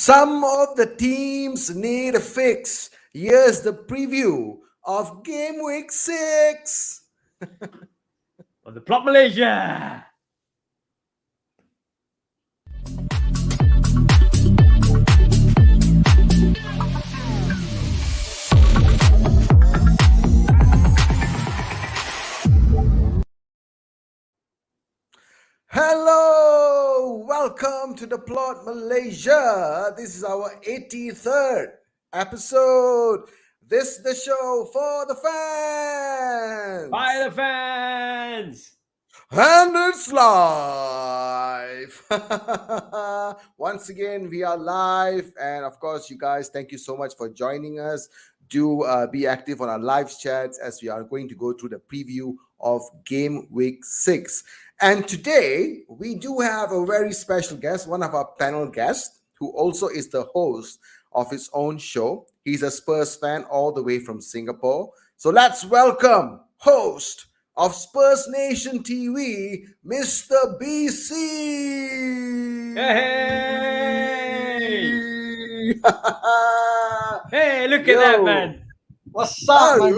Some of the teams need a fix. Here's the preview of Game Week 6. On the Plot Malaysia. Hello, welcome to the Plot Malaysia. This is our 83rd episode. This is the show for the fans. By the fans. And it's live. Once again, we are live. And of course, you guys, thank you so much for joining us. Do be active on our live chats as we are going to go through the preview of Game Week 6. And today, we do have a very special guest, one of our panel guests, who also is the host of his own show. He's a Spurs fan all the way from Singapore. So let's welcome host of Spurs Nation TV, Mr. BC. Hey! Hey, look at that, man. What's up, man?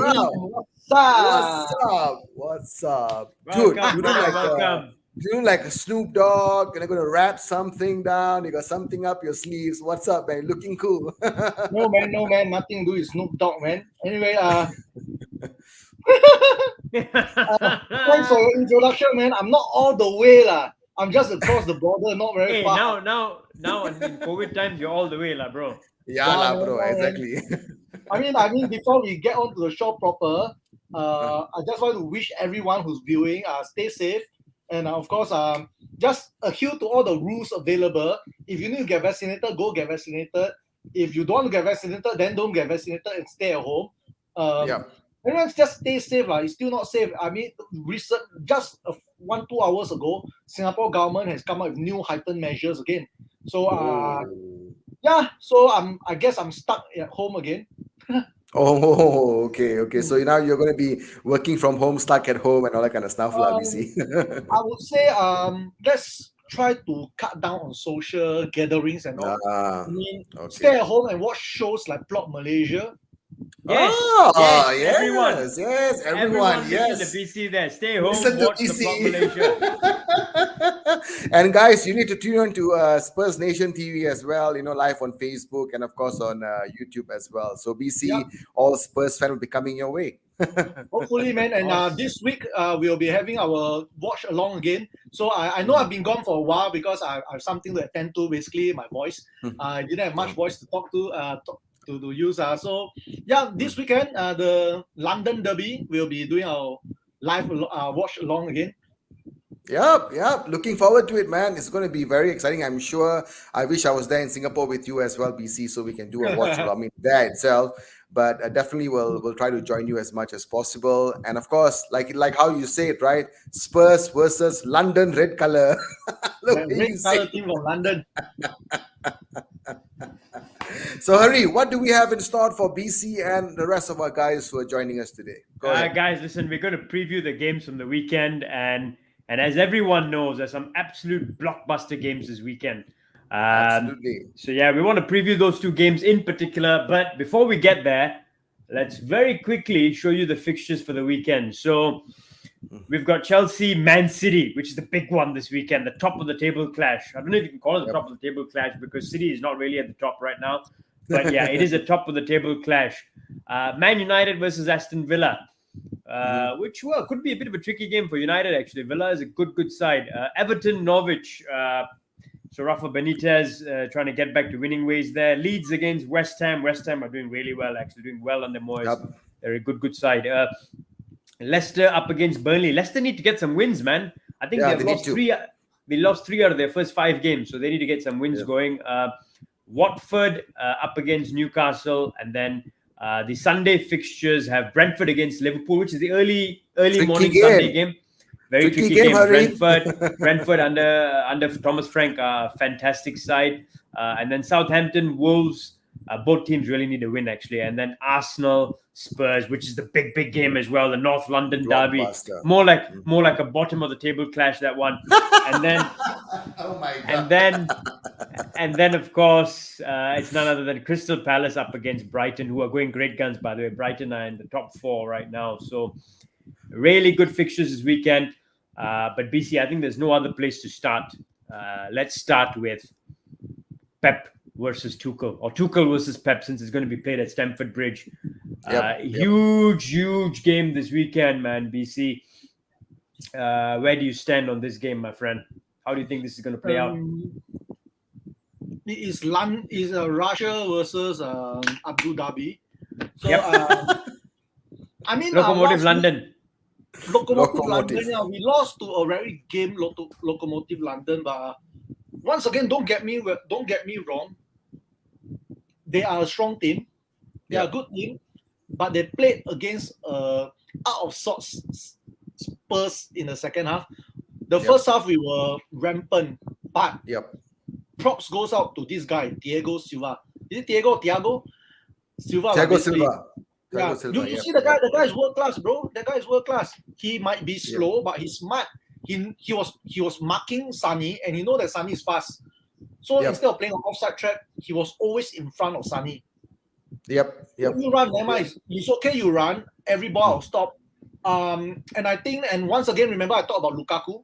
What's up? Welcome, Dude, you welcome. look like a Snoop Dogg, and I'm going to wrap something down. You got something up your sleeves. What's up, man? Looking cool. No, man. Nothing to do with Snoop Dogg, man. Anyway, thanks for your introduction, man. I'm not all the way, lah. I'm just across the border, not very far. Now, in COVID times, you're all the way, lah, bro. Yeah, bro, exactly. I mean, before we get on to the show proper, I just want to wish everyone who's viewing, stay safe, and of course, just adhere to all the rules available. If you need to get vaccinated, go get vaccinated. If you don't want to get vaccinated, then don't get vaccinated and stay at home. Everyone just stay safe, lah. It's still not safe. I mean, recent just 1-2 hours ago, Singapore government has come up with new heightened measures again. So, I guess I'm stuck at home again. Oh, okay. So now you're going to be working from home, stuck at home, and all that kind of stuff, we see. I would say, let's try to cut down on social gatherings and all. Stay at home and watch shows like Plot Malaysia. Yes, everyone. Listen to BC there. Stay home, watch the Plot Malaysia. And guys, you need to tune on to Spurs Nation TV as well, live on Facebook and of course on YouTube as well. So BC, all Spurs fans will be coming your way. Hopefully, man. And this week, we'll be having our watch along again. So I know I've been gone for a while because I have something to attend to, basically my voice. I didn't have much voice to talk to use. So this weekend, the London Derby, we'll be doing our live watch along again. Yep. Looking forward to it, man. It's going to be very exciting, I'm sure. I wish I was there in Singapore with you as well, BC, so we can do a watch along there itself. But definitely we'll try to join you as much as possible. And of course, like how you say it, right? Spurs versus London, red color. Red color team from London. So, Hari, what do we have in store for BC and the rest of our guys who are joining us today? Go ahead. Guys, listen, we're going to preview the games from the weekend. And as everyone knows, there's some absolute blockbuster games this weekend. Absolutely. So, we want to preview those two games in particular. But before we get there, let's very quickly show you the fixtures for the weekend. So, we've got Chelsea, Man City, which is the big one this weekend, the top of the table clash. I don't know if you can call it the top of the table clash because City is not really at the top right now. But it is a top of the table clash. Man United versus Aston Villa, which could be a bit of a tricky game for United, actually. Villa is a good side. Everton, Norwich. So Rafa Benitez trying to get back to winning ways there. Leeds against West Ham. West Ham are doing really well, actually doing well under Moyes. Yep. They're a good side. Leicester up against Burnley. Leicester need to get some wins, man. I think they lost three. They lost 3 out of their first 5 games, so they need to get some wins going. Watford up against Newcastle, and then the Sunday fixtures have Brentford against Liverpool, which is the early morning Sunday game. Very tricky game. Brentford under Thomas Frank, fantastic side, and then Southampton, Wolves, Both teams really need a win, actually. And then Arsenal, Spurs, which is the big game as well. The North London derby, Blockbuster. more like a bottom of the table clash, that one. And then, Oh my and god. then of course, it's none other than Crystal Palace up against Brighton, who are going great guns, by the way. Brighton are in the top 4 right now, so really good fixtures this weekend. But BC, I think there's no other place to start. Let's start with Pep versus Tuchel, or Tuchel versus Pep, since it's going to be played at Stamford Bridge. Huge game this weekend, man. BC, where do you stand on this game, my friend? How do you think this is going to play out? It is Russia versus Abu Dhabi. So I mean, Locomotive London. Locomotive London. Yeah, we lost to a very game Locomotive London, but once again, don't get me wrong. They are a strong team. They are a good team, but they played against out of sorts Spurs in the second half. The first half we were rampant, but props goes out to this guy, Thiago Silva. Is it Thiago Silva? Thiago Silva. Yeah. You see the guy. The guy is world class, bro. The guy is world class. He might be slow, but he's smart. He was marking Sonny, and he know that Sonny is fast. So instead of playing on offside trap, he was always in front of Sonny. You run, never mind. It's okay. You run. Every ball will stop. And I think, and once again, remember I talked about Lukaku.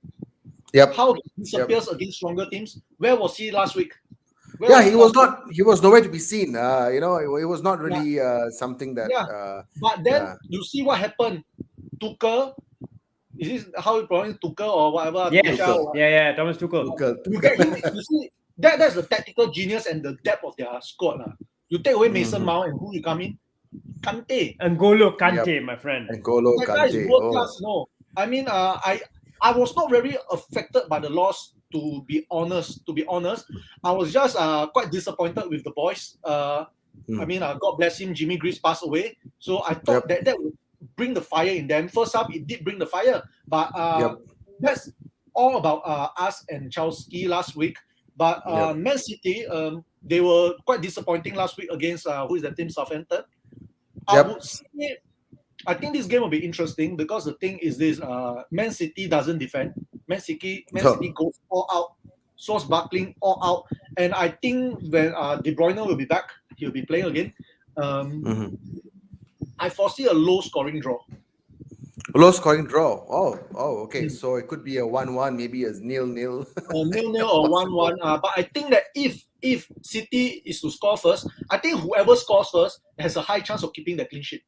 How he disappears against stronger teams. Where was he last week? He was nowhere to be seen. It was not really something that. But then you see what happened. Tuchel. Is this how you pronounce Tuchel or whatever? Thomas Tuchel. You get him. You see that's the tactical genius and the depth of their squad. You take away Mason Mount and who you come in? Kante. N'Golo Kante, my friend. N'Golo Kante. That guy is world class. No, I mean, I was not very affected by the loss. To be honest, I was just quite disappointed with the boys. I mean, God bless him, Jimmy Greaves passed away. So I thought that would bring the fire in them. First half, it did bring the fire. But that's all about us and Chelsea last week. But Man City, they were quite disappointing last week against, who is that team, Southampton? I would say, I think this game will be interesting because the thing is this, Man City doesn't defend. Man City goes all out. Sauce Barkling all out. And I think when De Bruyne will be back, he'll be playing again. I foresee a low scoring draw. Low scoring draw. Oh, okay. So it could be a 1-1, maybe a 0-0. 0-0 or 1-1. But I think that if City is to score first, I think whoever scores first has a high chance of keeping the clean sheet.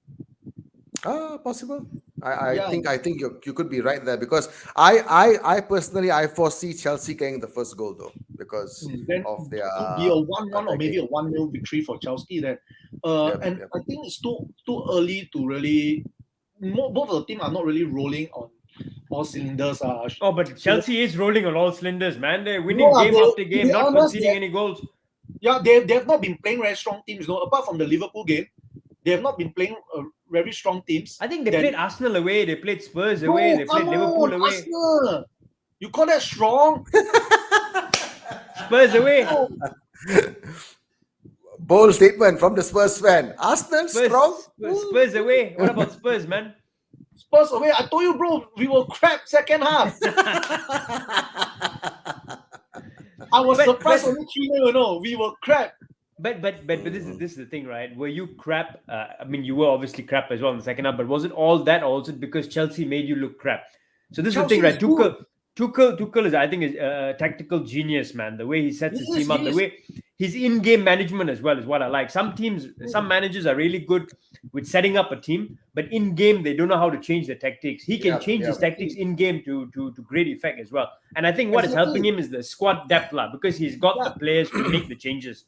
Possible. I think you could be right there because I personally foresee Chelsea getting the first goal though because of their could be a 1-1 or maybe a 1-0 victory for Chelsea then. I think it's too early to really. Both of the team are not really rolling on all cylinders. But Chelsea is rolling on all cylinders, man. They're winning game after game, not conceding any goals. Yeah, they have not been playing very strong teams. No, apart from the Liverpool game, they have not been playing very strong teams. I think they played Arsenal away, they played Spurs away, they played Liverpool away. Arsenal. You call that strong? Spurs away. Bold statement from the Spurs fan. Arsenal strong? Spurs away. What about Spurs, man? Spurs away. I told you, bro, we were crap second half. I was surprised only 3-0, we were crap. But this is the thing, right? Were you crap? I mean, you were obviously crap as well in the second half, but was it all that also because Chelsea made you look crap? So this Chelsea is the thing, right? Tuchel is, I think, is a tactical genius, man. The way he sets his team up, the way his in-game management as well is what I like. Some managers are really good with setting up a team, but in-game they don't know how to change their tactics. He can change his tactics in-game to great effect as well. And I think what is helping him is the squad depth, because he's got the players to make the changes.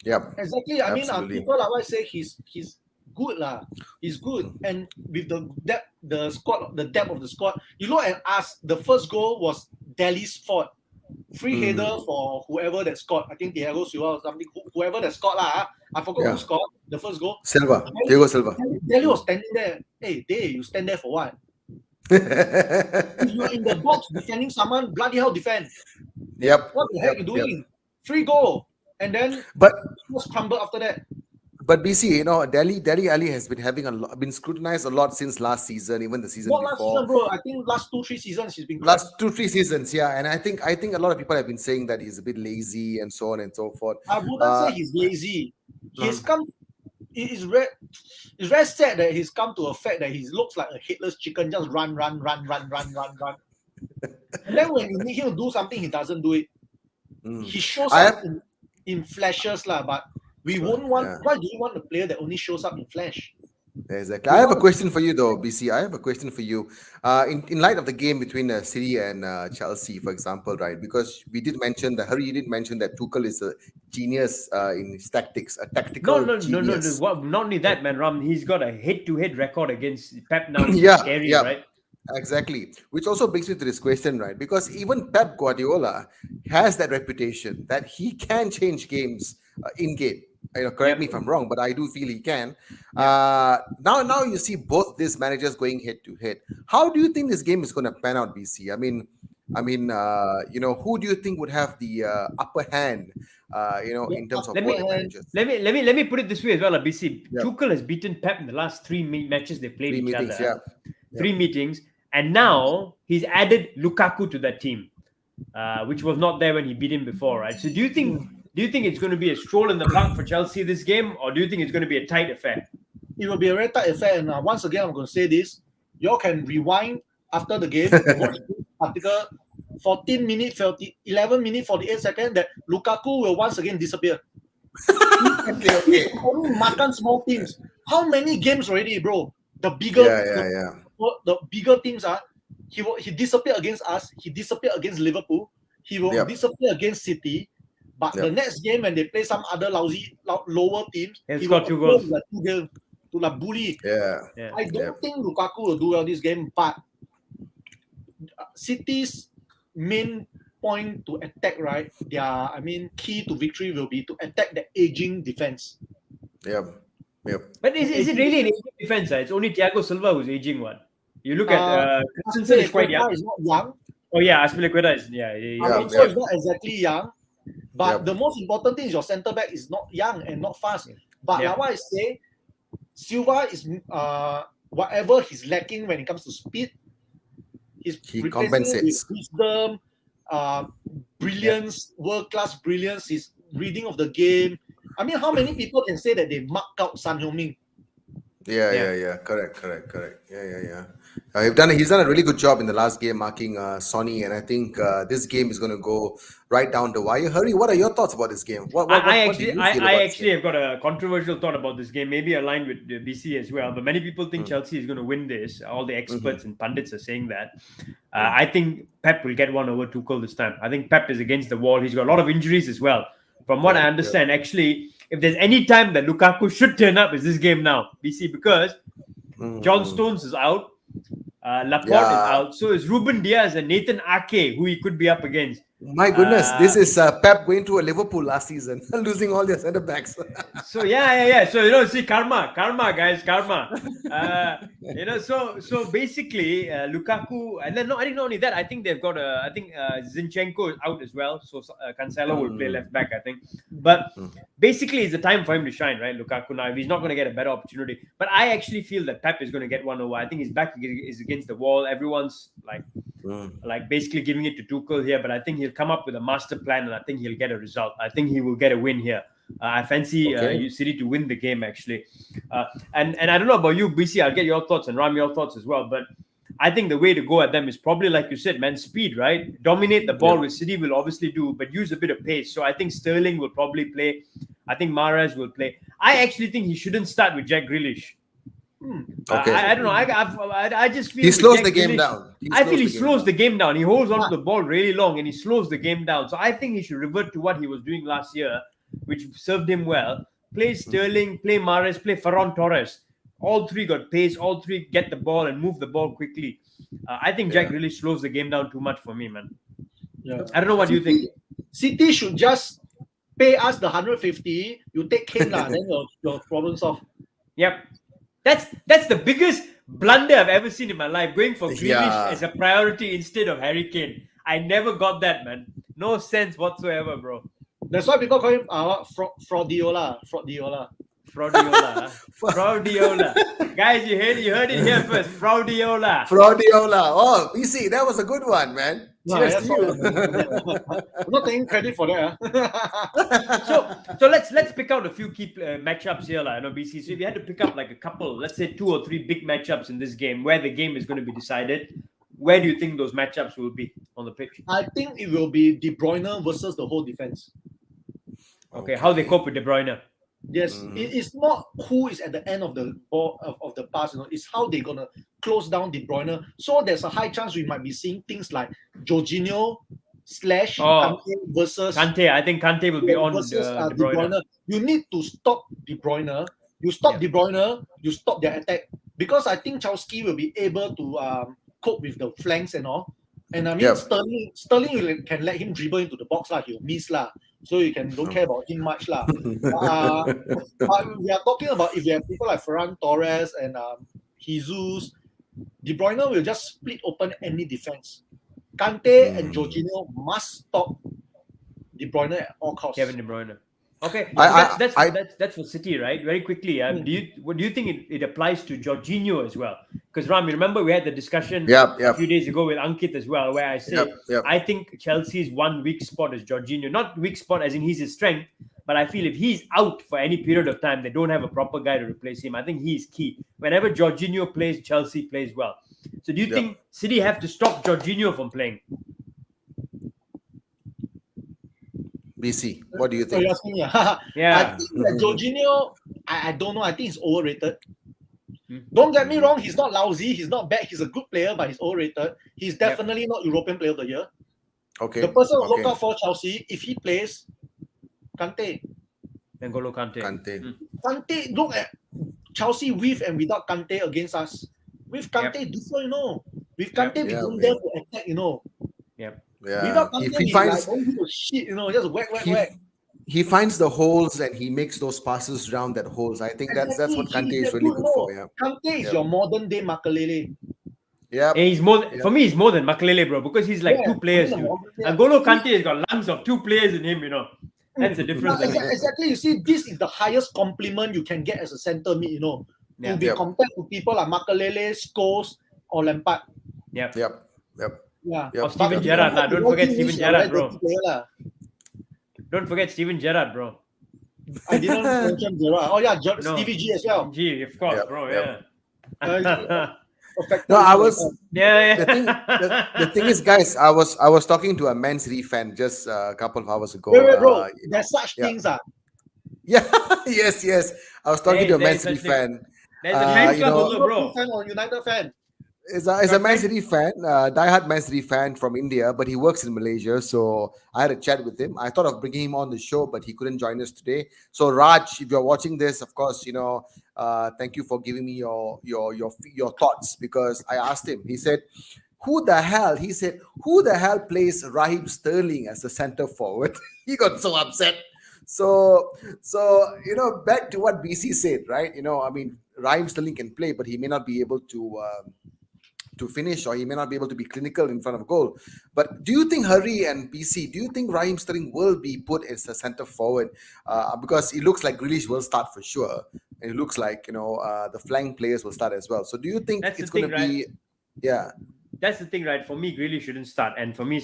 Yeah, exactly. I mean, people like I say he's good He's good, and with the depth, the depth of the squad. You look at us. The first goal was Delhi's fault. Free header for whoever that scored. I think Thiago Silva or something. Whoever that scored I forgot who scored the first goal. Thiago Silva. Delhi was standing there. Hey, you stand there for what? If you're in the box defending someone, bloody hell defend. Yep. What the heck are you doing? Free goal. and then But was crumbled after that. BC, Delhi Ali has been been scrutinized a lot since last season, even the season Not last season, before. bro. I think last 2-3 seasons he's been crap. Last 2-3 seasons, yeah, and I think a lot of people have been saying that he's a bit lazy and so on and so forth. I wouldn't say he's lazy. He's come. It's very sad that he's come to a fact that he looks like a headless chicken, just run. And then when you need him to do something, he doesn't do it. He shows up in flashes, but we wouldn't want. Yeah. Why do you want a player that only shows up in flash? Exactly. I have a question for you, though, BC. I have a question for you. In light of the game between City and Chelsea, for example, right? Because we did mention that Harry, you did mention that Tuchel is a genius in his tactics, a tactical No. genius. Not only that, man, Ram. He's got a head-to-head record against Pep now. It's Yeah, scary, yeah. right? Exactly. Which also brings me to this question, right? Because even Pep Guardiola has that reputation that he can change games in game. Correct me if I'm wrong, but I do feel he can. Now you see both these managers going head to head. How do you think this game is going to pan out, BC? Who do you think would have the upper hand? In terms of both the managers. Let me put it this way as well, BC. Yeah. Tuchel has beaten Pep in the last three matches they played each meetings, other. yeah. 3 meetings, and now he's added Lukaku to that team, which was not there when he beat him before, right? So do you think it's going to be a stroll in the park for Chelsea this game, or do you think it's going to be a tight affair? It will be a very tight affair, and once again, I'm going to say this: y'all can rewind after the game, watch this particular 14 minutes, 11 minutes, 48 seconds. That Lukaku will once again disappear. Okay. Only makan small teams. How many games already, bro? The bigger, the bigger teams are. He disappeared against us. He disappeared against Liverpool. He will disappear against City. But the next game, when they play some other lower teams, he will 2 goals. To bully. Yeah. I don't think Lukaku will do well this game, but City's main point to attack, right? Key to victory will be to attack the aging defense. Yep. But is it really an aging defense? It's only Thiago Silva who's aging one. You look at Christensen is quite young. Is not young. Oh yeah, Azpilicueta is So it's not exactly young. But the most important thing is your centre back is not young and not fast. But like what I say, Silva is whatever he's lacking when it comes to speed, he compensates with wisdom, brilliance, world-class brilliance, his reading of the game. I mean, how many people can say that they mark out Son Heung-min? Yeah. Correct. Yeah. He's done a really good job in the last game marking Sonny, and I think this game is going to go right down the wire. Hurry, what are your thoughts about this game? I actually have got a controversial thought about this game, maybe aligned with BC as well. But many people think Chelsea is going to win this. All the experts and pundits are saying that. I think Pep will get one over Tuchel this time. I think Pep is against the wall. He's got a lot of injuries as well. From what I understand, actually, if there's any time that Lukaku should turn up, is this game now, BC, because John Stones is out, Laporte is out, so is Ruben Diaz and Nathan Ake, who he could be up against. My goodness, this is Pep going to a Liverpool last season, losing all their centre backs. So yeah. So see, karma, guys, karma. So basically, Lukaku, and then I think not only that. I think they've got Zinchenko is out as well. So Cancelo will play left back, I think. But basically, it's a time for him to shine, right? Lukaku now, if he's not going to get a better opportunity. But I actually feel that Pep is going to get one over. I think his back is against the wall. Everyone's like basically giving it to Tuchel here, but I think he'll come up with a master plan, and I think he'll get a result. I think he will get a win here. I fancy City to win the game, actually. And I don't know about you, BC. I'll get your thoughts and Ram your thoughts as well. But I think the way to go at them is probably, like you said, man, speed, right? Dominate the ball, which City will obviously do, but use a bit of pace. So I think Sterling will probably play. I think Mahrez will play. I actually think he shouldn't start with Jack Grealish. I don't know. I just feel he slows the game down. I feel he slows the game down. He holds on to the ball really long and he slows the game down. So I think he should revert to what he was doing last year, which served him well. Play Sterling, play Mahrez, play Ferran Torres. All three got pace. All three get the ball and move the ball quickly. I think Jack really slows the game down too much for me, man. Yeah. I don't know what you think. City should just pay us the 150. You take Kane, then your problem solved. Yep. That's the biggest blunder I've ever seen in my life. Going for Grealish as a priority instead of Harry Kane. I never got that, man. No sense whatsoever, bro. That's why people call him Fraudiola. Fraudiola. Guys, you heard it here first. Fraudiola. Oh, BC, that was a good one, man. Cheers to you. I'm not taking credit for that. So let's pick out a few key matchups here, BC. So if you had to pick up like a couple, let's say 2 or 3 big matchups in this game where the game is going to be decided, where do you think those matchups will be on the pitch? I think it will be De Bruyne versus the whole defense. Okay, how they cope with De Bruyne. Yes, it's not who is at the end of the ball of the pass, it's how they're gonna close down De Bruyne. So there's a high chance we might be seeing things like Jorginho / Kante versus Kante. I think Kante will be on versus De Bruyne. You need to stop De Bruyne. You stop De Bruyne, you stop their attack, because I think Chelsea will be able to cope with the flanks and all. And I mean, Sterling can let him dribble into the box he'll miss so you don't care about him much but we are talking about if you have people like Ferran Torres and Jesus, De Bruyne will just split open any defense. Kante and Jorginho must stop De Bruyne at all costs. Kevin De Bruyne. Okay, that's for City, right? Very quickly, do you think it applies to Jorginho as well? Because Ram, you remember we had the discussion a few days ago with Ankit as well, where I said I think Chelsea's one weak spot is Jorginho. Not weak spot as in he's his strength, but I feel if he's out for any period of time, they don't have a proper guy to replace him. I think he's key. Whenever Jorginho plays, Chelsea plays well. So do you think City have to stop Jorginho from playing? BC, what do you think? I think that Jorginho, I don't know. I think he's overrated. Don't get me wrong, he's not lousy, he's not bad, he's a good player, but he's overrated. He's definitely not European Player of the Year. Okay. The person who look out for Chelsea, if he plays, Kante. N'Golo Kante. Kante, look at Chelsea with and without Kante against us. With Kante, different, With Kante, we don't dare to attack, Without Kante, he finds don't give a shit, just whack. He finds the holes and he makes those passes around that holes. I think that's what Kante is really good for. Yeah. Kante is your modern day Makelele. Yeah. He's more for me. He's more than Makelele, bro, because he's like two players. N'Golo Kante has got lungs of 2 players in him. That's the difference. Exactly. You see, this is the highest compliment you can get as a centre mid. To be compared to people like Makelele, Scholes, or Lampard. Yep. Or Steven Gerrard. Don't forget Steven Gerrard, bro. Don't forget Steven Gerrard, bro. I didn't mention Gerrard. Oh yeah, Stevie G as well. G, of course, bro. Yeah. No, I was. The thing is, guys, I was talking to a Man City fan just a couple of hours ago. Wait, bro. There's such things, Yeah. Yes. I was talking to a Man City fan. There's a fan club also, bro. Fan or United fan. Is a Man City fan, diehard Man City fan from India, but he works in Malaysia. So I had a chat with him. I thought of bringing him on the show, but he couldn't join us today. So Raj, if you're watching this, of course, thank you for giving me your thoughts, because I asked him. He said, "Who the hell?" He said, "Who the hell plays Raheem Sterling as a center forward?" He got so upset. So back to what BC said, right? I mean, Raheem Sterling can play, but he may not be able to finish, or he may not be able to be clinical in front of goal. But do you think Harry and BC, do you think Raheem Sterling will be put as a center forward? Because it looks like Grealish will start for sure, and it looks like the flank players will start as well. So do you think it's going to be? Yeah. That's the thing, right? For me, Grealish shouldn't start, and for me,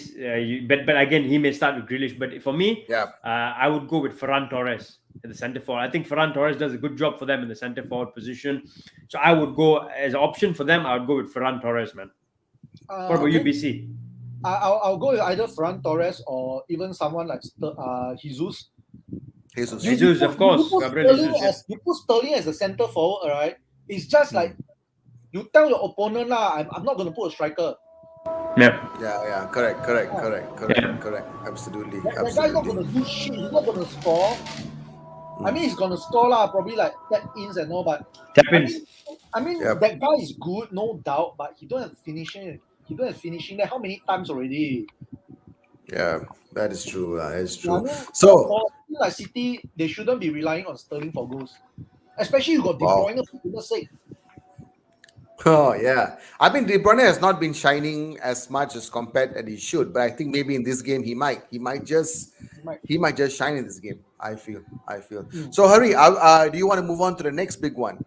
but again, he may start with Grealish. But for me, I would go with Ferran Torres at the centre forward. I think Ferran Torres does a good job for them in the centre forward position. So I would go as an option for them. I would go with Ferran Torres, man. What about you, BC? I'll go with either Ferran Torres or even someone like Jesus. Jesus, of course. You put Sterling as a centre forward, right? It's just like you tell your opponent, I'm not going to put a striker. Yeah. Correct. Absolutely. That guy's not going to do shit. He's not going to score. I mean, he's going to score probably like tap-ins and all, but tap-ins. That guy is good, no doubt, but he don't have finishing. He don't have finishing there. How many times already? Yeah, that is true. That is true. I mean, so, for like City, they shouldn't be relying on Sterling for goals. Especially you got De Bruyne, for goodness sake. Oh yeah, I mean De Bruyne has not been shining as much as compared that he should, but I think maybe in this game Might. he might just shine in this game. I feel. Mm. So hurry, do you want to move on to the next big one?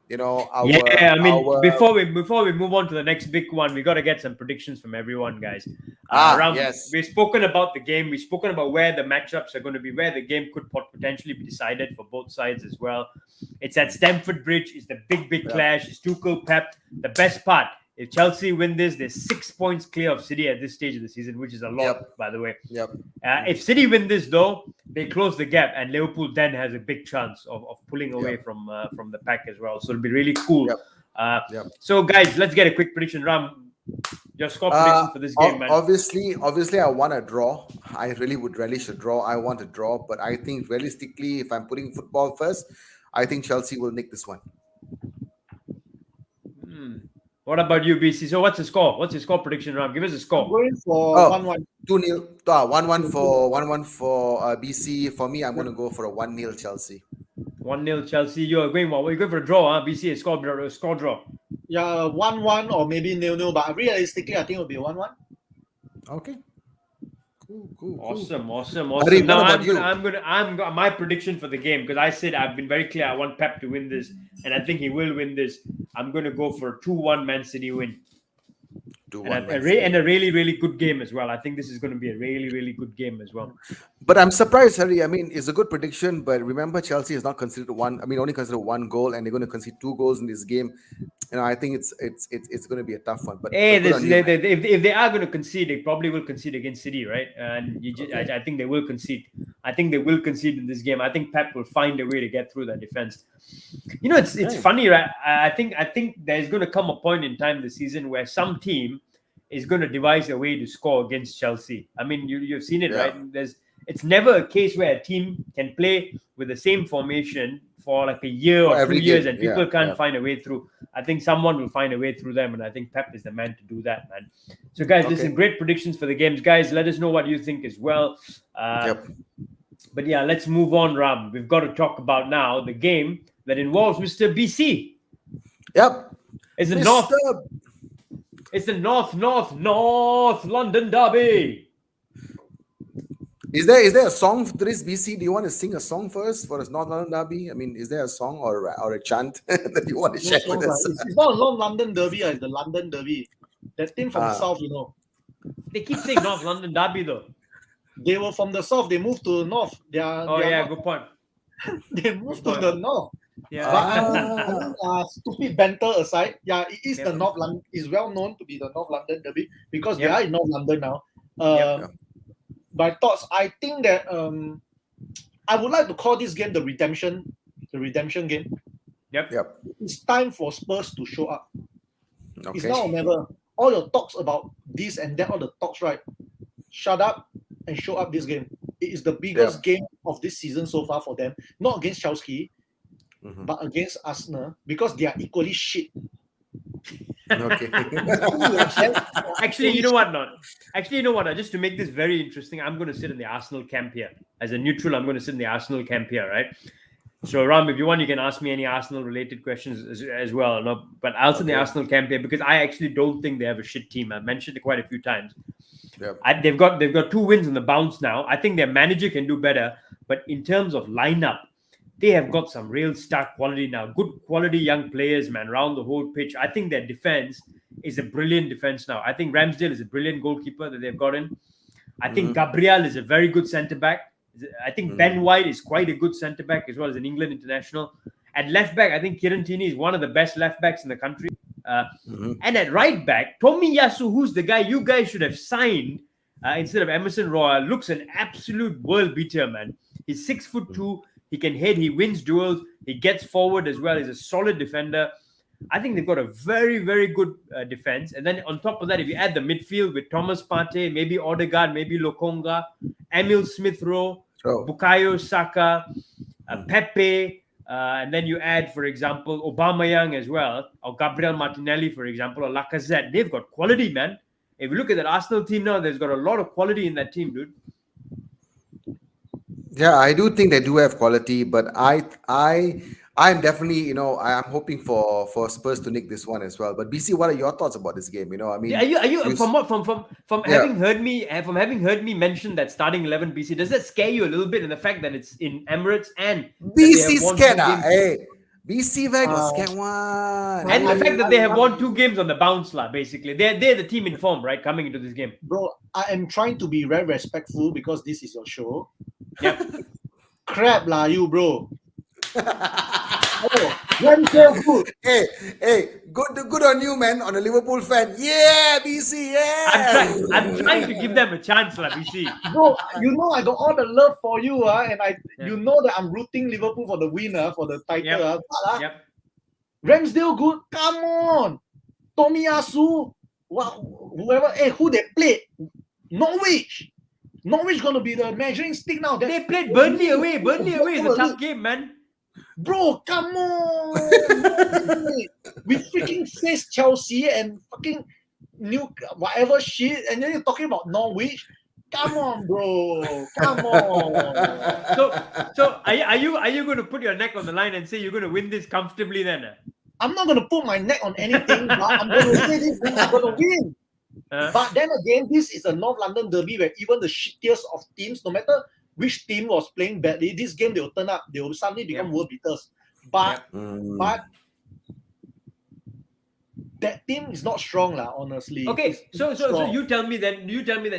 You know, Yeah, I mean, our before we move on to the next big one, we got to get some predictions from everyone, guys. Ram, yes, we've spoken about the game. We've spoken about where the matchups are going to be, where the game could potentially be decided for both sides as well. It's at Stamford Bridge. It's the big yeah, clash. It's Tuchel, Pep. The best part: if Chelsea win this, they're 6 points clear of City at this stage of the season, which is a lot, yep, by the way. yep. If City win this, though, they close the gap, and Liverpool then has a big chance of pulling away Yep. from the pack as well. So it'll be really cool. Yep. Uh, Yep. so, guys, let's get a quick prediction. Ram, your score prediction for this game, man. Obviously, I want a draw. I really would relish a draw. I want a draw, but I think realistically, if I'm putting football first, I think Chelsea will nick this one. What about you, BC? So, what's the score? What's your score prediction, Ram? Give us a I'm score. going for Oh, 1-1. 2-0, 1-1 for BC. For me, I'm going to go for a 1-0 Chelsea. 1-0 Chelsea. You're going what? You're going for a draw, huh? BC, a score draw. Yeah, 1-1 or maybe 0-0. But realistically, I think it'll be 1-1. Okay. Cool. Awesome. Hari, Now what about you? I'm my prediction for the game, because I said I've been very clear. I want Pep to win this, and I think he will win this. I'm going to go for a 2-1 Man City win. 2-1 And Man City. a really, really good game as well. I think this is going to be a really, really good game as well. But I'm surprised, Harry. I mean, it's a good prediction, but remember, Chelsea is not considered one. I mean, only considered one goal, and they're going to concede 2 goals in this game. You know, I think it's going to be a tough one. But Hey, good on you, man. if they are going to concede, they probably will concede against City, right? And I think they will concede. I think they will concede in this game. I think Pep will find a way to get through that defense. You know, it's Okay. funny, right? I think there's going to come a point in time this season where some team is going to devise a way to score against Chelsea. I mean, you've seen it, Yeah. right? It's never a case where a team can play with the same formation for like a year For or every 2 years, game. and people Yeah, can't yeah. find a way through. I think someone will find a way through them, and I think Pep is the man to do that, man. So, guys, listen, Okay. great predictions for the games, guys. Let us know what you think as well. Yep. But yeah, let's move on, Ram. We've got to talk about now the game that involves Mr. BC. Yep. It's the Mr. It's the North London derby. Is there a song for this, BC? Do you want to sing a song first for us, North London Derby? I mean, is there a song or a chant that you want to share with us? It's not a North London derby, it's the London derby. That team from the south, you know. They keep saying North London derby though. They were from the south, they moved to the north. They are Good point. they moved to the north. Yeah. But I think stupid banter aside, yeah, it is Yep. the North London. It's well known to be the North London derby because Yep. they are in North London now. Yep. My thoughts, I think that I would like to call this game the redemption game. Yep. It's time for Spurs to show up. It's Okay. now or never. All your talks about this and that, all the talks, right? Shut up and show up this game. It is the biggest game of this season so far for them. Not against Chelsea, but against Arsenal, because they are equally shit. Okay. Actually, you know what? Just to make this very interesting, I'm going to sit in the Arsenal camp here. As a neutral, I'm going to sit in the Arsenal camp here, right? So, Ram, if you want, you can ask me any Arsenal-related questions as well. No, but I'll sit in the Arsenal camp here because I actually don't think they have a shit team. I've mentioned it quite a few times. Yep. They've got 2 wins on the bounce now. I think their manager can do better, but in terms of lineup, they have got some real star quality now. Good quality young players, man, around the whole pitch. I think their defense is a brilliant defense now. I think Ramsdale is a brilliant goalkeeper that they've got in. I think Gabriel is a very good centre back. I think Ben White is quite a good centre back as well as an England international. At left back, I think Kieran Tierney is one of the best left backs in the country. And at right back, Tomiyasu, who's the guy you guys should have signed instead of Emerson Royal, looks an absolute world beater, man. He's 6'2". He can hit. He wins duels. He gets forward as well. He's a solid defender. I think they've got a very, very good defense. And then on top of that, if you add the midfield with Thomas Partey, maybe Odegaard, maybe Lokonga, Emil Smith-Rowe, Bukayo Saka, Pepe, and then you add, for example, Aubameyang as well, or Gabriel Martinelli, for example, or Lacazette. They've got quality, man. If you look at that Arsenal team now, there's got a lot of quality in that team, dude. Yeah, I do think they do have quality, but I I'm definitely, I'm hoping for Spurs to nick this one as well. But BC, what are your thoughts about this game? I mean, Are you you, from what from yeah, having heard me mention that starting 11 BC, does that scare you a little bit in the fact that it's in Emirates and that they BC have won scared, two games hey, BC where got Uh, scared one. and the I, fact Hey, that I, they have I, won two games on the bounce lah, basically they're the team in form, right, coming into this game. bro, I am trying to be very respectful because this is your show. Yep. Crap lah, you bro. Oh, very so good. hey, hey, good on you, man. On a Liverpool fan, yeah, BC, yeah. I'm trying to give them a chance lah, BC. Bro, you know I got all the love for you, and Yeah. you know that I'm rooting Liverpool for the winner, for the title. Yep. But, Yep. Ramsdale good, come on. Tomiyasu, whoever, who they played? Norwich. Norwich gonna be the measuring stick now. They played Burnley away. Burnley away is a tough game, man. Bro, come on. We freaking faced Chelsea and fucking new whatever shit, and then you're talking about Norwich. Come on, bro. Come on. So are you going to put your neck on the line and say you're going to win this comfortably then? I'm not gonna put my neck on anything, but I'm gonna say this game is gonna win. But then again, this is a North London derby where even the shittiest of teams, no matter which team was playing badly, this game they will turn up. They will suddenly become world beaters. But that team is not strong, lah. Honestly. Okay, It's so not strong. you tell me that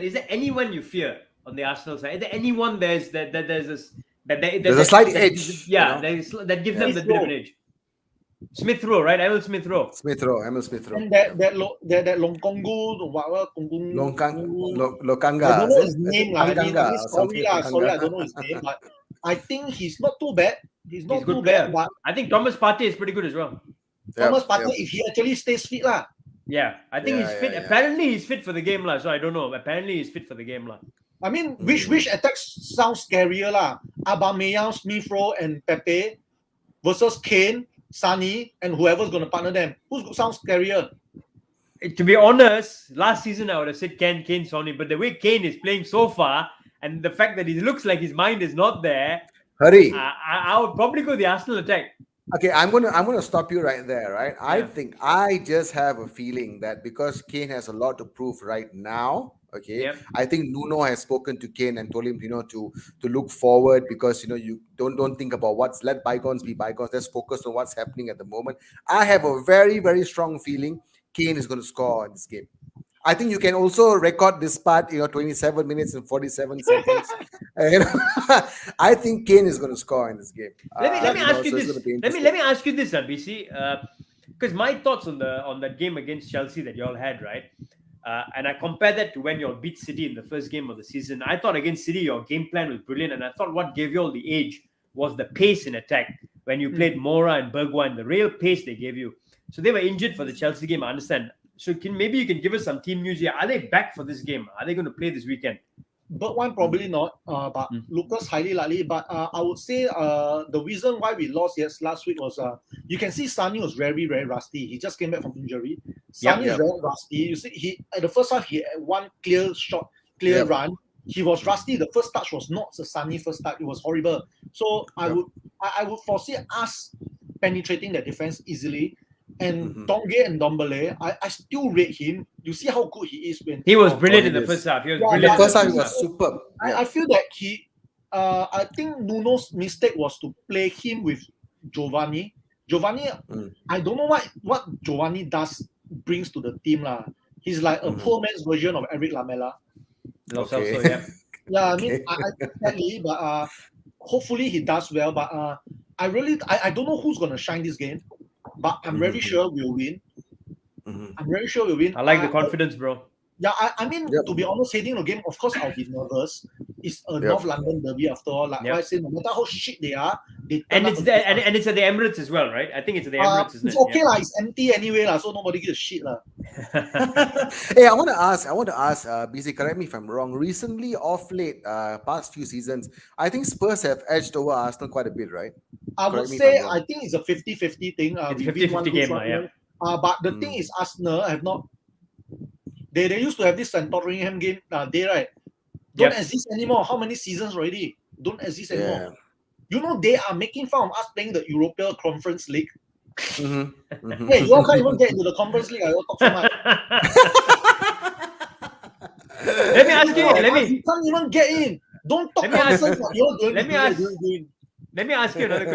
is there anyone you fear on the Arsenal side? Is there anyone there's There's a slight edge. Yeah, that gives them the bit of an edge. Smith Rowe, right? Emil Smith Rowe. Emil Smith Rowe. And that Longkongu, whatever, Lokanga. I don't know his name. I Tanganga or sorry, I don't know his name, but I think he's not too bad. He's not He's good too player. bad, but I think Thomas Partey is pretty good as well. Thomas Partey, if he actually stays fit, lah. Yeah, I think he's fit. Apparently, he's fit for the game, lah. So I don't know. Apparently, he's fit for the game, lah. I mean, which attack sounds scarier, lah? Aubameyang, Smith Rowe, and Pepe versus Kane, Sonny, and whoever's going to partner them. Who sounds scarier? To be honest, last season I would have said Kane, Sonny, but the way Kane is playing so far, and the fact that he looks like his mind is not there, hurry. I would probably go the Arsenal attack. Okay, I'm gonna stop you right there, right? I think I just have a feeling that because Kane has a lot to prove right now. Okay, I think Nuno has spoken to Kane and told him, to look forward because you don't think about what's, let bygones be bygones. Let's focus on what's happening at the moment. I have a very, very strong feeling Kane is going to score in this game. I think you can also record this part, 27 minutes and 47 seconds. I think Kane is going to score in this game. Let me ask you this. Let me ask you this, BC, because my thoughts on that game against Chelsea that you all had, right? And I compare that to when you all beat City in the first game of the season. I thought against City, your game plan was brilliant, and I thought what gave you all the edge was the pace in attack when you played Mora and Bergwijn, the real pace they gave you. So they were injured for the Chelsea game, I understand. So maybe you can give us some team news here. Are they back for this game? Are they going to play this weekend? Bergwijn probably not, but Lucas highly likely. But I would say the reason why we lost last week was you can see Sonny was very, very rusty. He just came back from injury. Sonny is very rusty. You see, he at the first half he had one clear shot, run. He was rusty. The first touch was not the Sonny first touch. It was horrible. So I would foresee us penetrating the defense easily. And Donge and Dombele, I still rate him. You see how good he is when he was brilliant in the first half. He was brilliant. The first half was superb. I feel that I think Nuno's mistake was to play him with Giovanni. I don't know what Giovanni brings to the team lah. He's like a poor man's version of Eric Lamela. Okay. Yeah, I mean, sadly, but hopefully he does well. But I don't know who's gonna shine this game. But I'm very sure we'll win. I'm very sure we'll win. I like the confidence, bro. Yeah, I mean, to be honest, heading the game, of course, I'll be nervous. It's a North London derby after all. Like I said, no matter how shit they are, and it's at the Emirates as well, right? I think it's at the Emirates, isn't it? It's okay, it's empty anyway, so nobody gives a shit. Hey, I want to ask, BC, correct me if I'm wrong. Recently, off late, past few seasons, I think Spurs have edged over Arsenal quite a bit, right? I would say, I think it's a 50-50 thing. It's a 50-50 game, but the thing is, Arsenal have not. They used to have this Santorinham game, right? Don't exist anymore. How many seasons already? Don't exist anymore. You know, they are making fun of us playing the European Conference League. Mm-hmm. Hey, you all can't even get into the Conference League. I will talk so much. Let me ask you. You can't even get in. Don't talk nonsense. You're going to do it. Let me ask you another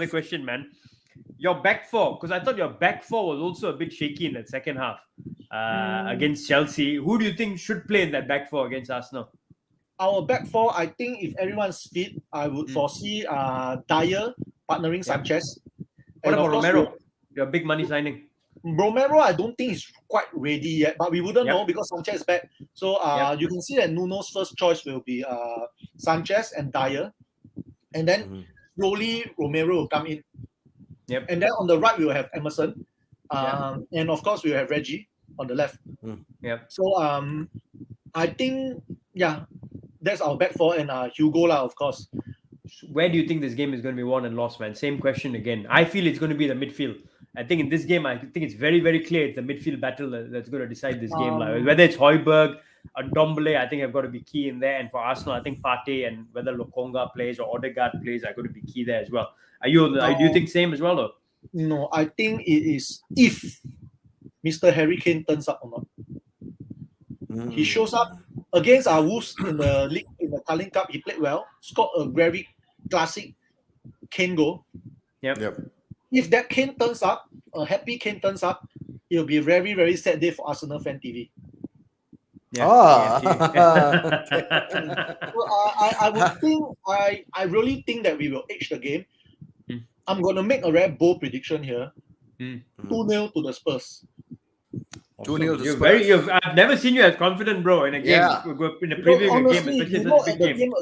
question. Man. Your back four, because I thought your back four was also a bit shaky in that second half against Chelsea. Who do you think should play in that back four against Arsenal? Our back four, I think if everyone's fit, I would foresee Dyer partnering Sanchez. What about Romero? Your big money signing. Romero, I don't think he's quite ready yet, but we wouldn't know because Sanchez is back. So you can see that Nuno's first choice will be Sanchez and Dyer. And then slowly Romero will come in. Yep. And then on the right, we will have Emerson. And of course, we will have Reggie on the left. Yep. So I think, that's our back four and Hugo, of course. Where do you think this game is going to be won and lost, man? Same question again. I feel it's going to be the midfield. I think in this game, I think it's very, very clear it's the midfield battle that's going to decide this game. Whether it's Højbjerg or Ndombele, I think have got to be key in there. And for Arsenal, I think Partey and whether Lokonga plays or Odegaard plays are going to be key there as well. Do you think same as well? Or? No, I think it is if Mr. Harry Kane turns up or not. He shows up against our Wolves in the league, in the Carling Cup. He played well, scored a very classic Kane goal. Yep. If that Kane turns up, a happy Kane turns up, it'll be a very, very sad day for Arsenal fan TV. Yeah. So, I would think, I really think that we will edge the game. I'm going to make a very bold prediction here. 2-0 to the Spurs. 2-0 to Spurs. I've never seen you as confident, bro, in a game. In a previous honestly, game, especially you know, such a at big the game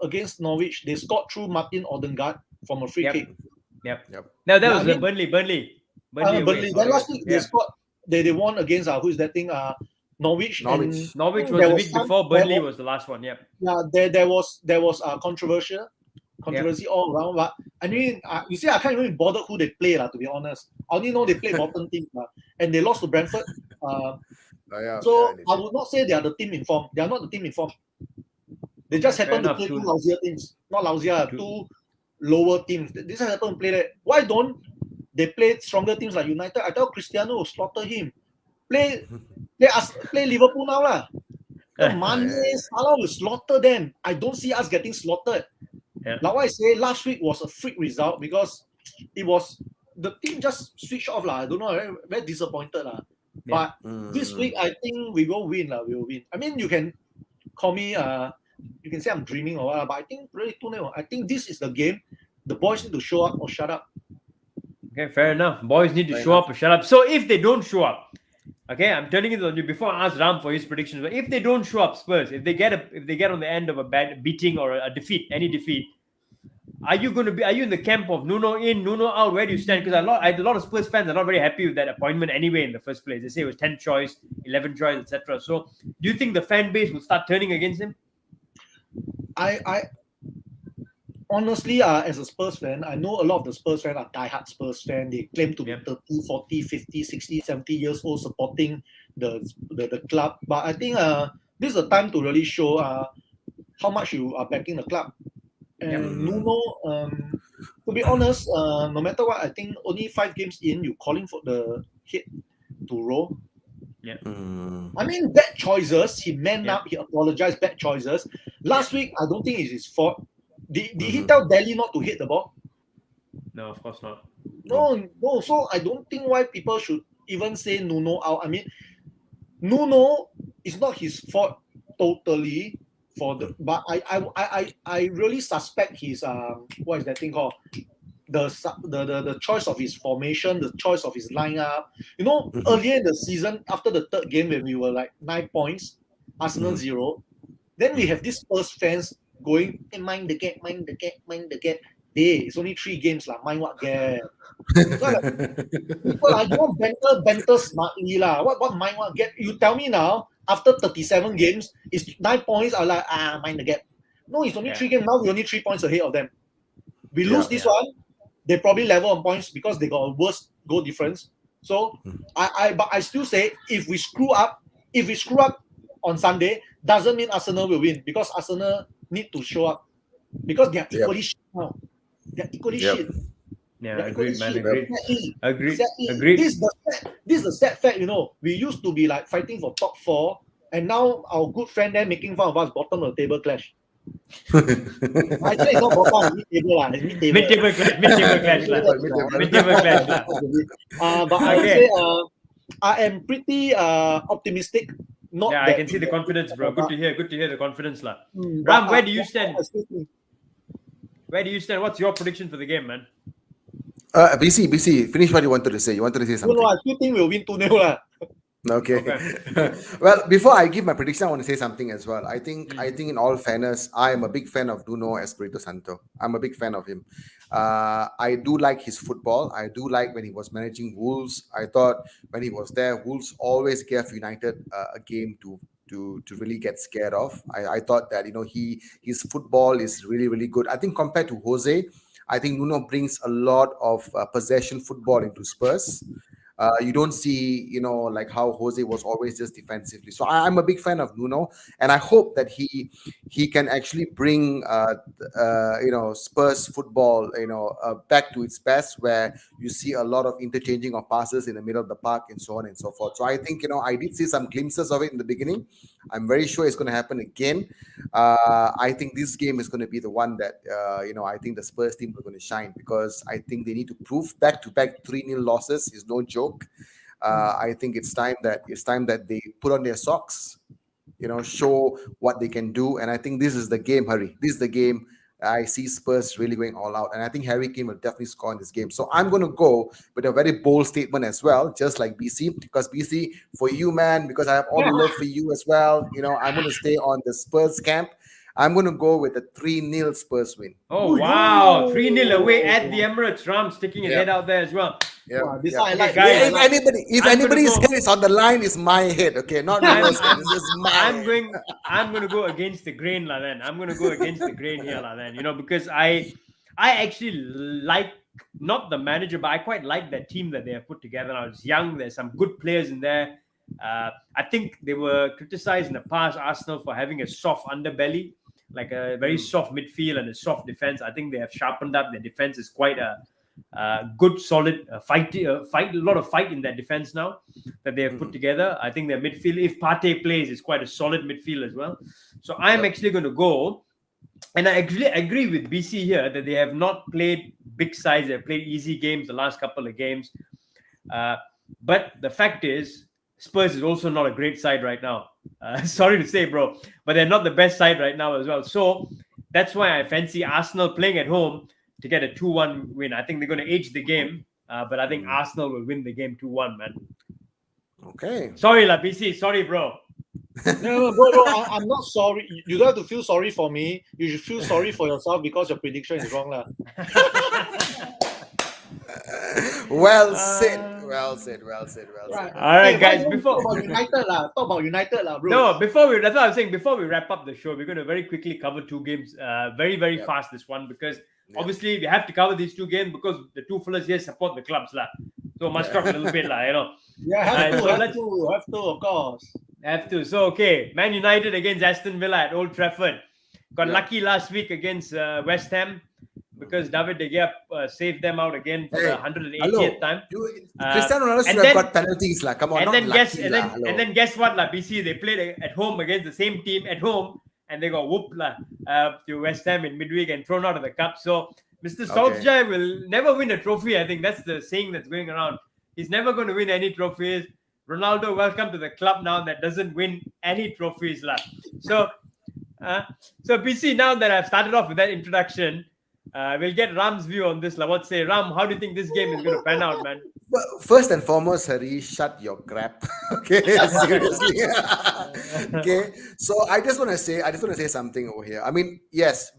against Norwich, they scored through Martin Odegaard from a free kick. Yep. No, that was Burnley. Burnley. Then last week they scored. They won against who is that thing? Norwich. Norwich was the week before. Burnley was the last one. Yep. Yeah, there was controversy all around. But I mean, you see, I can't even bother who they play, to be honest. I only know they play bottom team, and they lost to Brentford. So I would not say they are the team in form. They are not the team in form. They just happen to play two lousier teams. Not lousier, two lower teams. They just happen to play that. Why don't they play stronger teams like United? I tell Cristiano will slaughter him. Play Liverpool now lah. Mane, Salah will slaughter them. I don't see us getting slaughtered. Like what I say, last week was a freak result because it was the team just switched off lah. I don't know, very disappointed lah. But this week I think we will win lah. We will win. I mean, you can call me you can say I'm dreaming or what, but I think really 2-0. I think this is the game. The boys need to show up or shut up. Okay, fair enough. Boys need to show up or shut up. So if they don't show up, okay, I'm turning it on you before I ask Ram for his predictions. But if they don't show up, Spurs, if they get on the end of a bad beating or a defeat, any defeat, are you in the camp of Nuno in, Nuno out? Where do you stand? Because a lot of Spurs fans are not very happy with that appointment anyway in the first place. They say it was 10th choice, 11th choice, etc. So do you think the fan base will start turning against him? I honestly, as a Spurs fan, I know a lot of the Spurs fans are diehard Spurs fans. They claim to be 30, 40, 50, 60, 70 years old supporting the club. But I think this is a time to really show how much you are backing the club. And Nuno, to be honest, no matter what, I think only 5 games in, you're calling for the head to roll. Yeah. I mean, bad choices. He manned up. He apologized. Bad choices. Last week, I don't think it's his fault. Did he tell Delhi not to hit the ball? No, of course not. No. So I don't think why people should even say Nuno out. I mean, Nuno is not his fault totally. But I really suspect his what is that thing called? The choice of his formation, the choice of his lineup. You know, earlier in the season, after the third game when we were like 9 points, Arsenal 0, then we have these Spurs fans going, hey, mind the gap. Hey, it's only 3 games lah. Mind what gap? So people I don't banter smartly lah. What mind what gap? You tell me now. After 37 games, it's 9 points. I'm like, mind the gap. No, it's only 3 games. Now we're only 3 points ahead of them. We lose this one, they probably level on points because they got a worse goal difference. So but I still say if we screw up on Sunday, doesn't mean Arsenal will win because Arsenal need to show up. because they are Yep. equally shit now. They're equally Yep. shit. Yeah, They're equally agreed, man. shit. Agreed. Exactly. Agreed. Exactly. Agreed. This is the sad fact, We used to be like fighting for top 4, and now our good friend there making fun of us bottom of the table clash. Actually, it's not bottom, mid-table lah. It's mid-table. Mid-table clash. Mid-table clash lah. Mid-table clash lah. But I would say I am pretty optimistic. Not Yeah, I that can see the confidence, bro. Good to hear. Good to hear the confidence lah. but Ram, where do you stand? I still think- Where do you stand? What's your prediction for the game, man? BC, finish what you wanted to say. You wanted to say something. No, I still think we'll win 2-0 lah. Okay. Well, before I give my prediction, I want to say something as well. I think in all fairness, I am a big fan of Nuno Espirito Santo. I'm a big fan of him. I do like his football. I do like when he was managing Wolves. I thought when he was there, Wolves always gave United a game to really get scared of. I thought that his football is really, really good. I think compared to Jose, I think Nuno brings a lot of possession football into Spurs. You don't see, like how Jose was always just defensively. So I'm a big fan of Nuno, and I hope that he can actually bring, Spurs football, back to its best, where you see a lot of interchanging of passes in the middle of the park and so on and so forth. So I think, I did see some glimpses of it in the beginning. I'm very sure it's going to happen again. I think this game is going to be the one that, I think the Spurs team are going to shine, because I think they need to prove back-to-back 3-0 losses is no joke. I think it's time that they put on their socks, show what they can do. And I think this is the game, Harry. This is the game. I see Spurs really going all out, and I think Harry Kane will definitely score in this game. So I'm going to go with a very bold statement as well, just like BC, because BC, for you, man, because I have all the love for you as well. I'm going to stay on the Spurs camp. I'm going to go with a 3-0 Spurs win. Oh, wow. 3-0 away at the Emirates. Ram sticking his head out there as well. Yeah, Wow, this yeah. one I like. guys, If anybody's head is on the line, it's my head. Okay, not yours. This is mine. I'm going to go against the grain, lah. Then I'm going to go against the grain here, lah. Then because I actually like, not the manager, but I quite like that team that they have put together. I was young. There's some good players in there. I think they were criticized in the past, Arsenal, for having a soft underbelly, like a very soft midfield and a soft defense. I think they have sharpened up. Their defense is quite a good, solid fight. A lot of fight in their defense now that they have put together. I think their midfield, if Partey plays, is quite a solid midfield as well. So I'm actually going to go, and I actually agree with BC here that they have not played big sides. They have played easy games the last couple of games. But the fact is, Spurs is also not a great side right now. Sorry to say, bro, but they're not the best side right now as well. So that's why I fancy Arsenal playing at home to get a 2-1 win. I think they're going to edge the game, but I think Arsenal will win the game 2-1, man. Okay. Sorry, La BC. Sorry, bro. No, bro, I'm not sorry. You don't have to feel sorry for me. You should feel sorry for yourself because your prediction is wrong, lah. Well said. Right. All right, guys. Talk about United, lah, bro. No, that's what I was saying. Before we wrap up the show, we're going to very quickly cover two games, very fast. This one, because obviously we have to cover these two games because the two fellas here support the clubs, lah. So must talk a little bit, lah. Yeah, have to, of course. Have to. So okay, Man United against Aston Villa at Old Trafford. Got lucky last week against West Ham, because David De Gea saved them out again for the 180th time. Cristiano Ronaldo should have got penalties, lah. Come on, and then guess what, lah? BC, they played at home against the same team at home, and they got whooped, lah, to West Ham in midweek and thrown out of the cup. So Mr. Solskjaer will never win a trophy. I think that's the saying that's going around. He's never going to win any trophies. Ronaldo, welcome to the club now that doesn't win any trophies, lah. So BC, now that I've started off with that introduction, we'll get Ram's view on this. What say, Ram? How do you think this game is going to pan out, man? Well, first and foremost, Hari, shut your crap. Okay, seriously. Okay, so I just want to say something over here. I mean, yes,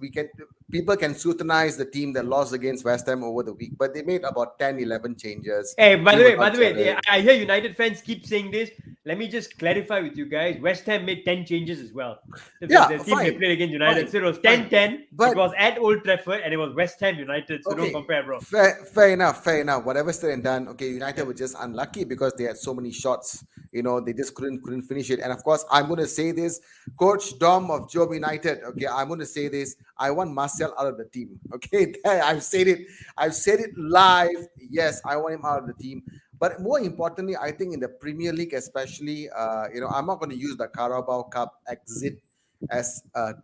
people can scrutinize the team that lost against West Ham over the week, but they made about 10, 11 changes. Hey, by the way, I hear United fans keep saying this. Let me just clarify with you guys. West Ham made 10 changes as well. The team they played against United. So it was 10-10. It was at Old Trafford and it was West Ham United. So don't compare, bro. Fair enough. Whatever said and done. Okay, United were just unlucky because they had so many shots They just couldn't finish it. And of course, I'm going to say this, Coach Dom of Job United. Okay, I'm going to say this. I want Marcel out of the team. Okay, I've said it. I've said it live. Yes, I want him out of the team. But more importantly, I think in the Premier League, especially, I'm not going to use the Carabao Cup exit as a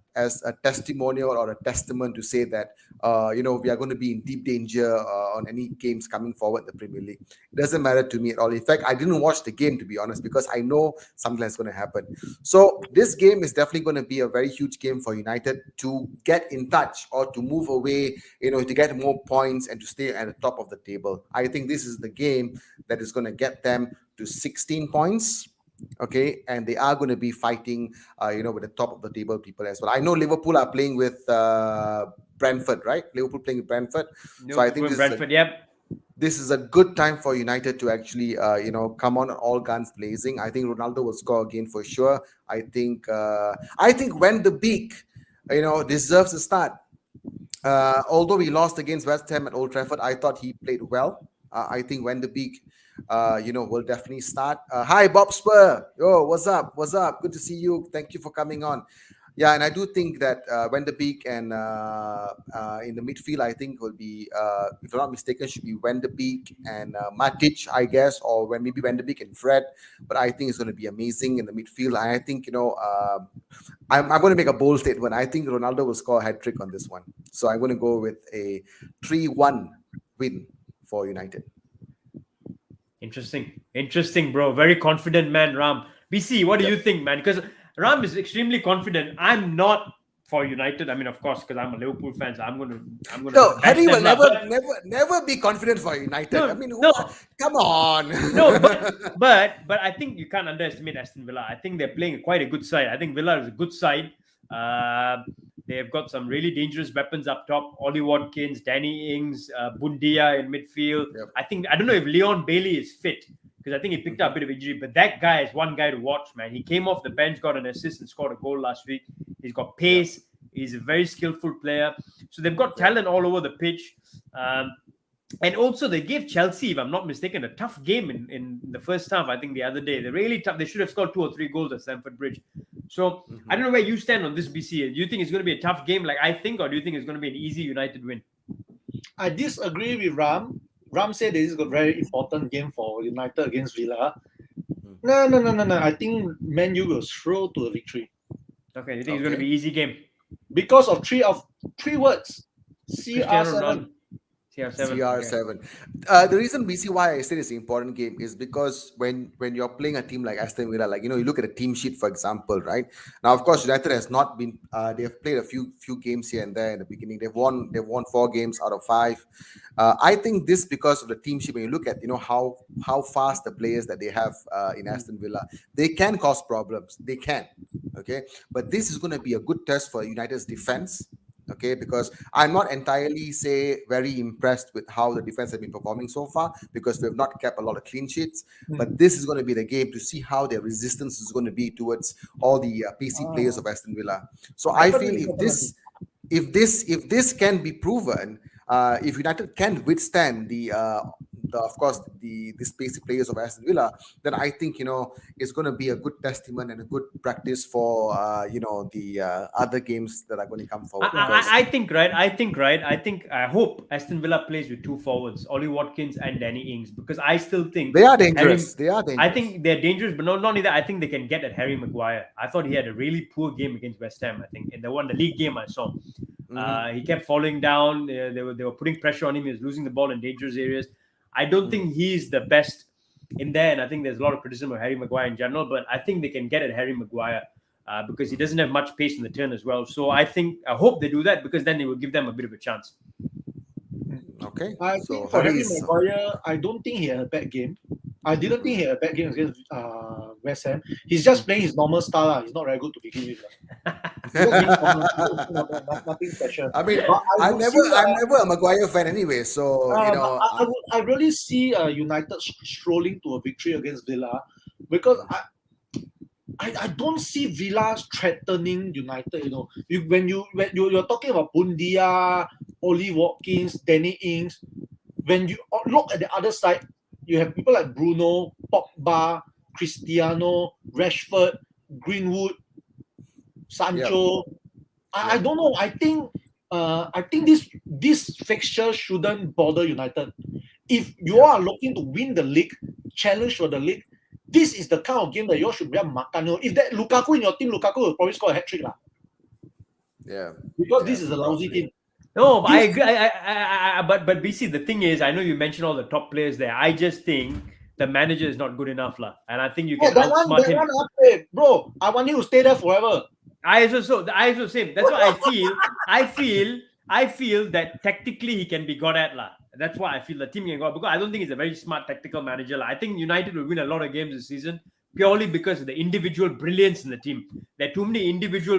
testimonial or a testament to say that we are going to be in deep danger on any games coming forward in the Premier League. It doesn't matter to me at all. In fact, I didn't watch the game, to be honest, because I know something is going to happen. So this game is definitely going to be a very huge game for United to get in touch or to move away, to get more points and to stay at the top of the table. I think this is the game that is going to get them to 16 points. Okay, and they are going to be fighting, with the top of the table people as well. I know Liverpool are playing with Brentford, right? Liverpool playing with Brentford. So I think Brentford, this is a good time for United to actually, come on all guns blazing. I think Ronaldo will score again for sure. I think when the Beak, deserves a start. Although he lost against West Ham at Old Trafford, I thought he played well. I think when the Beak, will definitely start. Hi, Bob Spur. Yo, what's up? What's up? Good to see you. Thank you for coming on. Yeah, and I do think that Van de Beek and in the midfield, I think will be, if I'm not mistaken, should be Van de Beek and Matic, I guess, or maybe Van de Beek and Fred. But I think it's going to be amazing in the midfield. And I think, I'm going to make a bold statement. I think Ronaldo will score a hat trick on this one. So I'm going to go with a 3-1 win for United. Interesting, bro. Very confident man, Ram. BC, what do you think, man? Because Ram is extremely confident. I'm not for United. I mean, of course, because I'm a Liverpool fan, so I'm gonna. No, Harry will never be confident for United. No, I mean, no. Come on. No, but I think you can't underestimate Aston Villa. I think they're playing quite a good side. I think Villa is a good side. They have got some really dangerous weapons up top. Ollie Watkins, Danny Ings, Bundia in midfield. Yep. I don't know if Leon Bailey is fit because I think he picked up a bit of injury. But that guy is one guy to watch, man. He came off the bench, got an assist and scored a goal last week. He's got pace. Yep. He's a very skillful player. So they've got talent all over the pitch. And also they gave Chelsea, if I'm not mistaken, a tough game in the first half. I think the other day. They're really tough. They should have scored 2 or 3 goals at Stamford Bridge. So I don't know where you stand on this, BC. Do you think it's going to be a tough game like I think, or do you think it's going to be an easy United win? I disagree with Ram. Ram said this is a very important game for United against Villa. No. I think Man U will throw to a victory. Okay, you think it's going to be an easy game? Because of three words. CR7. CR7. The reason we see why I say it's an important game is because when you're playing a team like Aston Villa, like you look at a team sheet, for example, right? Now, of course, United has not been. They have played a few games here and there in the beginning. They've won 4 games out of 5. I think this because of the team sheet. When you look at how fast the players that they have in Aston Villa, they can cause problems. They can, okay. But this is going to be a good test for United's defense. Okay, because I'm not entirely very impressed with how the defense has been performing so far because we have not kept a lot of clean sheets. But this is going to be the game to see how their resistance is going to be towards all the PC players of Aston Villa. So I feel if this can be proven, if United can withstand the spacey players of Aston Villa, then I think it's going to be a good testament and a good practice for the other games that are going to come forward. I hope Aston Villa plays with 2 forwards, Ollie Watkins and Danny Ings, because I still think they are dangerous. I think they're dangerous, but not only that, I think they can get at Harry Maguire. I thought he had a really poor game against West Ham. I think in the league game I saw. He kept falling down. They were putting pressure on him. He was losing the ball in dangerous areas. I don't think he's the best in there, and I think there's a lot of criticism of Harry Maguire in general, but I think they can get at Harry Maguire because he doesn't have much pace in the turn as well. So I hope they do that because then it will give them a bit of a chance. Okay. I think for Harry Maguire, I don't think he had a bad game. I didn't think he had a bad game against West Ham. He's just playing his normal style. He's not very good to begin with. Nothing special. I mean, I'm never a Maguire fan anyway. So I really see United strolling to a victory against Villa because I don't see Villa threatening United. When you're talking about Bundia, Ollie Watkins, Danny Ings, when you look at the other side, you have people like Bruno, Pogba, Cristiano, Rashford, Greenwood, Sancho. I don't know. I think this fixture shouldn't bother United. If you are looking to win the league, challenge for the league, this is the kind of game that you all should be makan. If that Lukaku in your team, Lukaku will probably score a hat-trick lah. Yeah. Because this is a lousy team. No, but I agree. But BC, the thing is, I know you mentioned all the top players there. I just think the manager is not good enough, lah. And I think you can outsmart him. Bro, I want you to stay there forever. I also say that's what I feel that tactically he can be got at, lah. That's why I feel the team can go, because I don't think he's a very smart tactical manager, lah. I think United will win a lot of games this season purely because of the individual brilliance in the team. There are too many individual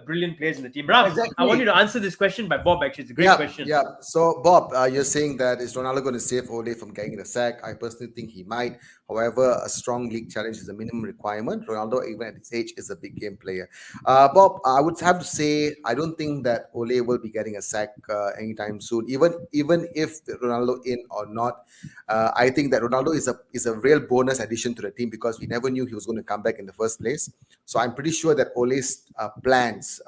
brilliant players in the team. Ram, Exactly. I want you to answer this question by Bob. Actually, it's a great question. Yeah. So, Bob, you're saying that is Ronaldo going to save Ole from getting the sack? I personally think he might. However, a strong league challenge is a minimum requirement. Ronaldo, even at his age, is a big game player. Bob, I would have to say I don't think that Ole will be getting a sack anytime soon. Even if Ronaldo in or not, I think that Ronaldo is a real bonus addition to the team because we never knew he was going to come back in the first place. So I'm pretty sure that Ole's plans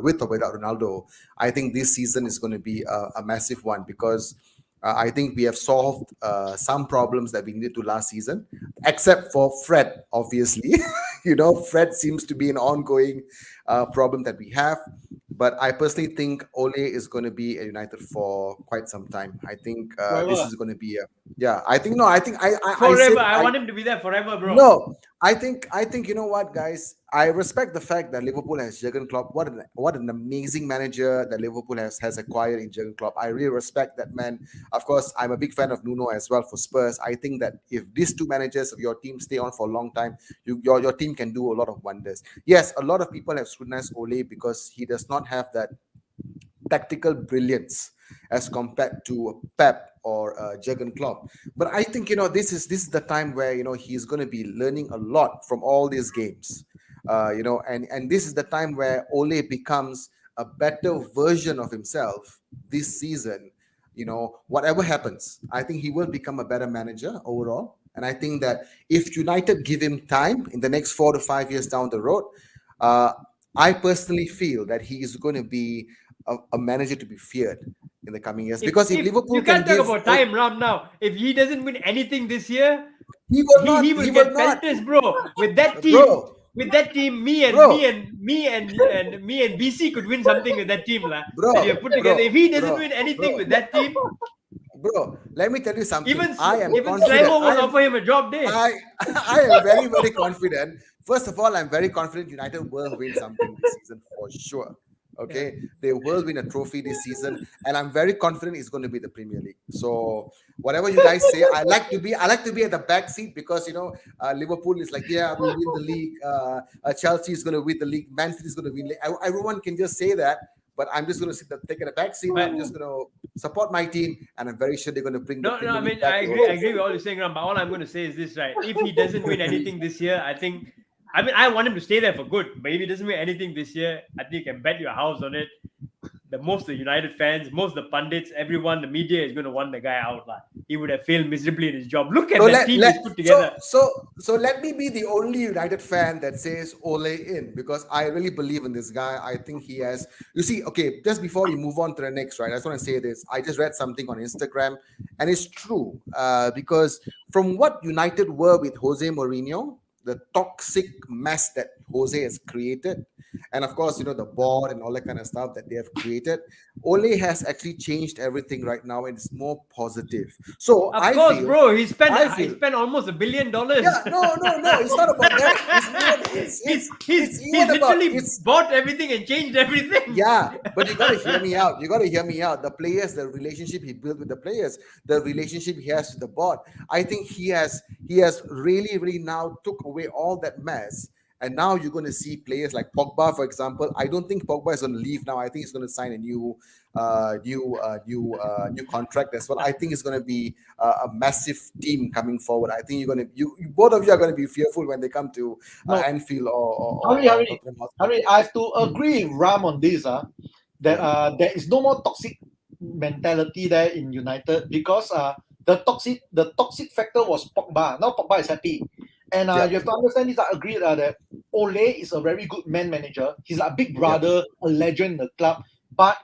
with or without Ronaldo, I think this season is going to be a massive one because I think we have solved some problems that we needed to last season, except for Fred, obviously. Fred seems to be an ongoing problem that we have. But I personally think Ole is going to be at United for quite some time. I think this is going to be I think forever. I want him to be there forever, bro. No, I think you know what, guys. I respect the fact that Liverpool has Jurgen Klopp. What an amazing manager that Liverpool has acquired in Jurgen Klopp. I really respect that man. Of course, I'm a big fan of Nuno as well for Spurs. I think that if these two managers of your team stay on for a long time, your team can do a lot of wonders. Yes, a lot of people have scrutinized Ole because he does not have that tactical brilliance as compared to Pep or Jurgen Klopp. But I think this is the time where he's going to be learning a lot from all these games. And this is the time where Ole becomes a better version of himself this season. Whatever happens, I think he will become a better manager overall. And I think that if United give him time in the next 4 to 5 years down the road, I personally feel that he is going to be a manager to be feared in the coming years. Because if Liverpool you can't talk about time, Ram. Now, if he doesn't win anything this year, he will get pelters, bro. With that team. Bro. With that team, me and BC could win something with that team, lah. That you put together. If he doesn't win anything with that team, bro, let me tell you something. Even confident. Slimo won't offer him a job there. I am very, very confident. First of all, I'm very confident United will win something this season for sure. Okay, they will win a trophy this season, and I'm very confident it's going to be the Premier League. So whatever you guys say, I like to be at the back seat because Liverpool is like, yeah, we'll win the league. Chelsea is going to win the league. Man City is going to win. Everyone can just say that, but I'm just going to take a back seat. I'm just going to support my team, and I'm very sure they're going to bring. I agree with all you're saying, Ram. But all I'm going to say is this, right? If he doesn't win anything this year, I want him to stay there for good. But if he doesn't win anything this year, I think you can bet your house on it. Most of the United fans, most of the pundits, everyone, the media is going to want the guy out. He would have failed miserably in his job. Look at the team he's put together. So let me be the only United fan that says Ole in, because I really believe in this guy. I think he has. You see, okay, just before you move on to the next, right? I just want to say this. I just read something on Instagram, and it's true because from what United were with Jose Mourinho, the toxic mess that Jose has created, and of course, the board and all that kind of stuff that they have created, Ole has actually changed everything right now, and it's more positive. So of course, bro, he spent almost $1 billion. Yeah, no, it's not about that. He's literally bought everything and changed everything. Yeah, but you got to hear me out. The players, the relationship he built with the players, the relationship he has with the board. I think he has really, really now took away all that mess. And now you're going to see players like Pogba, for example. I don't think Pogba is going to leave now. I think he's going to sign a new contract as well. I think it's going to be a massive team coming forward. I think both of you are going to be fearful when they come to Anfield or Harry, I have to agree with Ram on this. That there is no more toxic mentality there in United because the toxic factor was Pogba. Now Pogba is happy. And you have to understand this. I agree that Ole is a very good man manager. He's a big brother, a legend in the club. But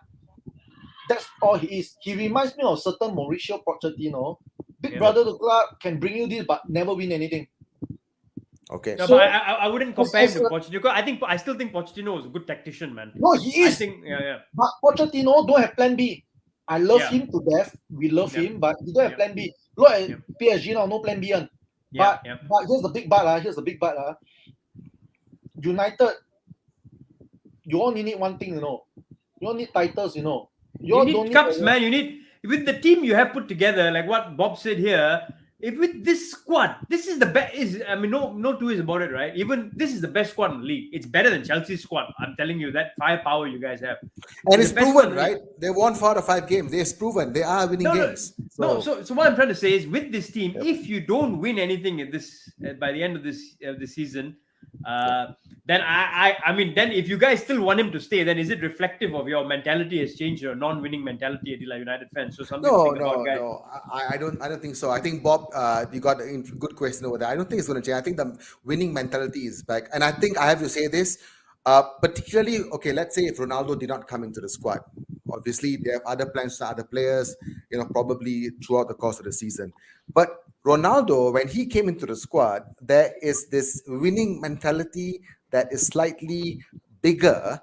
that's all he is. He reminds me of certain Mauricio Pochettino. Big brother to the club, can bring you this, but never win anything. Okay. No, So- but I wouldn't compare him to Pochettino. I still think Pochettino is a good tactician, man. No, he is. I think, But Pochettino don't have plan B. I love Yeah. him to death. We love Yeah. him, but he don't have Yeah. plan B. Look at Yeah. PSG now, no plan B. But here's the big but. Here's the big but. United, you only need one thing, You all need titles, You all You need don't cups, need man. You need, with the team you have put together, like what Bob said here. If with this squad, this is the best. I mean, no two ways about it, right? Even this is the best squad in the league. It's better than Chelsea's squad. I'm telling you that firepower you guys have. And it's the best proven, one- right? They won 4 out of 5 games. It's proven they are winning games. So what I'm trying to say is, with this team, if you don't win anything at this by the end of this season, then I mean, then if you guys still want him to stay, then is it reflective of your mentality has changed, your non-winning mentality at United fans? So something to think about, guys. No. I don't think so. I think Bob, you got a good question over there. I don't think it's going to change. I think the winning mentality is back, and I think I have to say this. Particularly, okay, let's say if Ronaldo did not come into the squad, obviously they have other plans to other players, probably throughout the course of the season. But Ronaldo, when he came into the squad, there is this winning mentality that is slightly bigger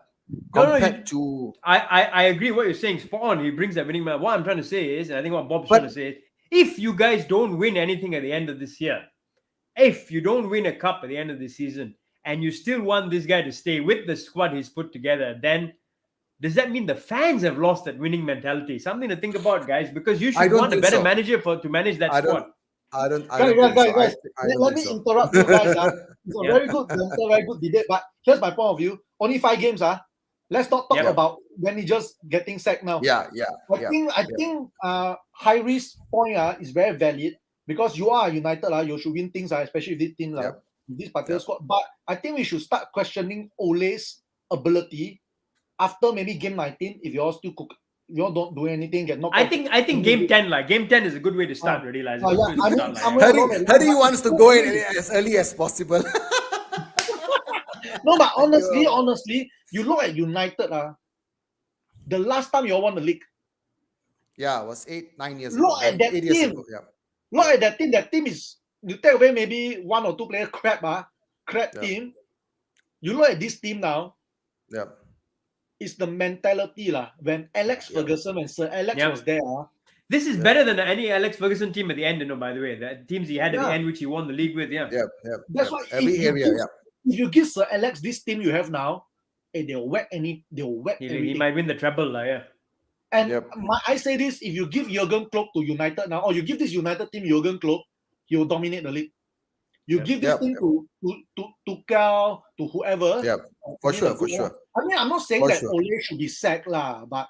compared to. I agree what you're saying. Spot on. He brings that winning. What I'm trying to say is, and I think what Bob's trying to say is, if you guys don't win anything at the end of this year, if you don't win a cup at the end of the season, and you still want this guy to stay with the squad he's put together, then does that mean the fans have lost that winning mentality? Something to think about, guys, because you should want a better manager to manage that squad. I don't Guys, let me interrupt you guys. It's a very good debate. But here's my point of view. Only 5 games. Let's not talk about managers getting sacked now. I think high risk point is very valid, because you are United. You should win things, especially with this team. This particular squad. But I think we should start questioning Ole's ability after maybe game 19. If you all still cook, you all don't do anything, get knocked out. I think game 10, game 10 is a good way to start, really. Harry wants to go in as early as possible. No, but honestly, you look at United. The last time you all won the league. Yeah, it was 8-9 years look ago. At that team. Look at that team. That team is, you take away maybe 1 or 2 players, crap team. You look at this team now. It's the mentality when Alex Ferguson and Sir Alex was there. This is better than any Alex Ferguson team at the end, by the way. The teams he had at the end, which he won the league with, That's why if you give Sir Alex this team you have now, they'll whack everything. He might win the treble, And I say this, if you give Jurgen Klopp to United now, or you give this United team Jurgen Klopp, he will dominate the league. You give this team to Tuchel, to whoever. For sure. I mean, I'm not saying that Ole should be sacked, but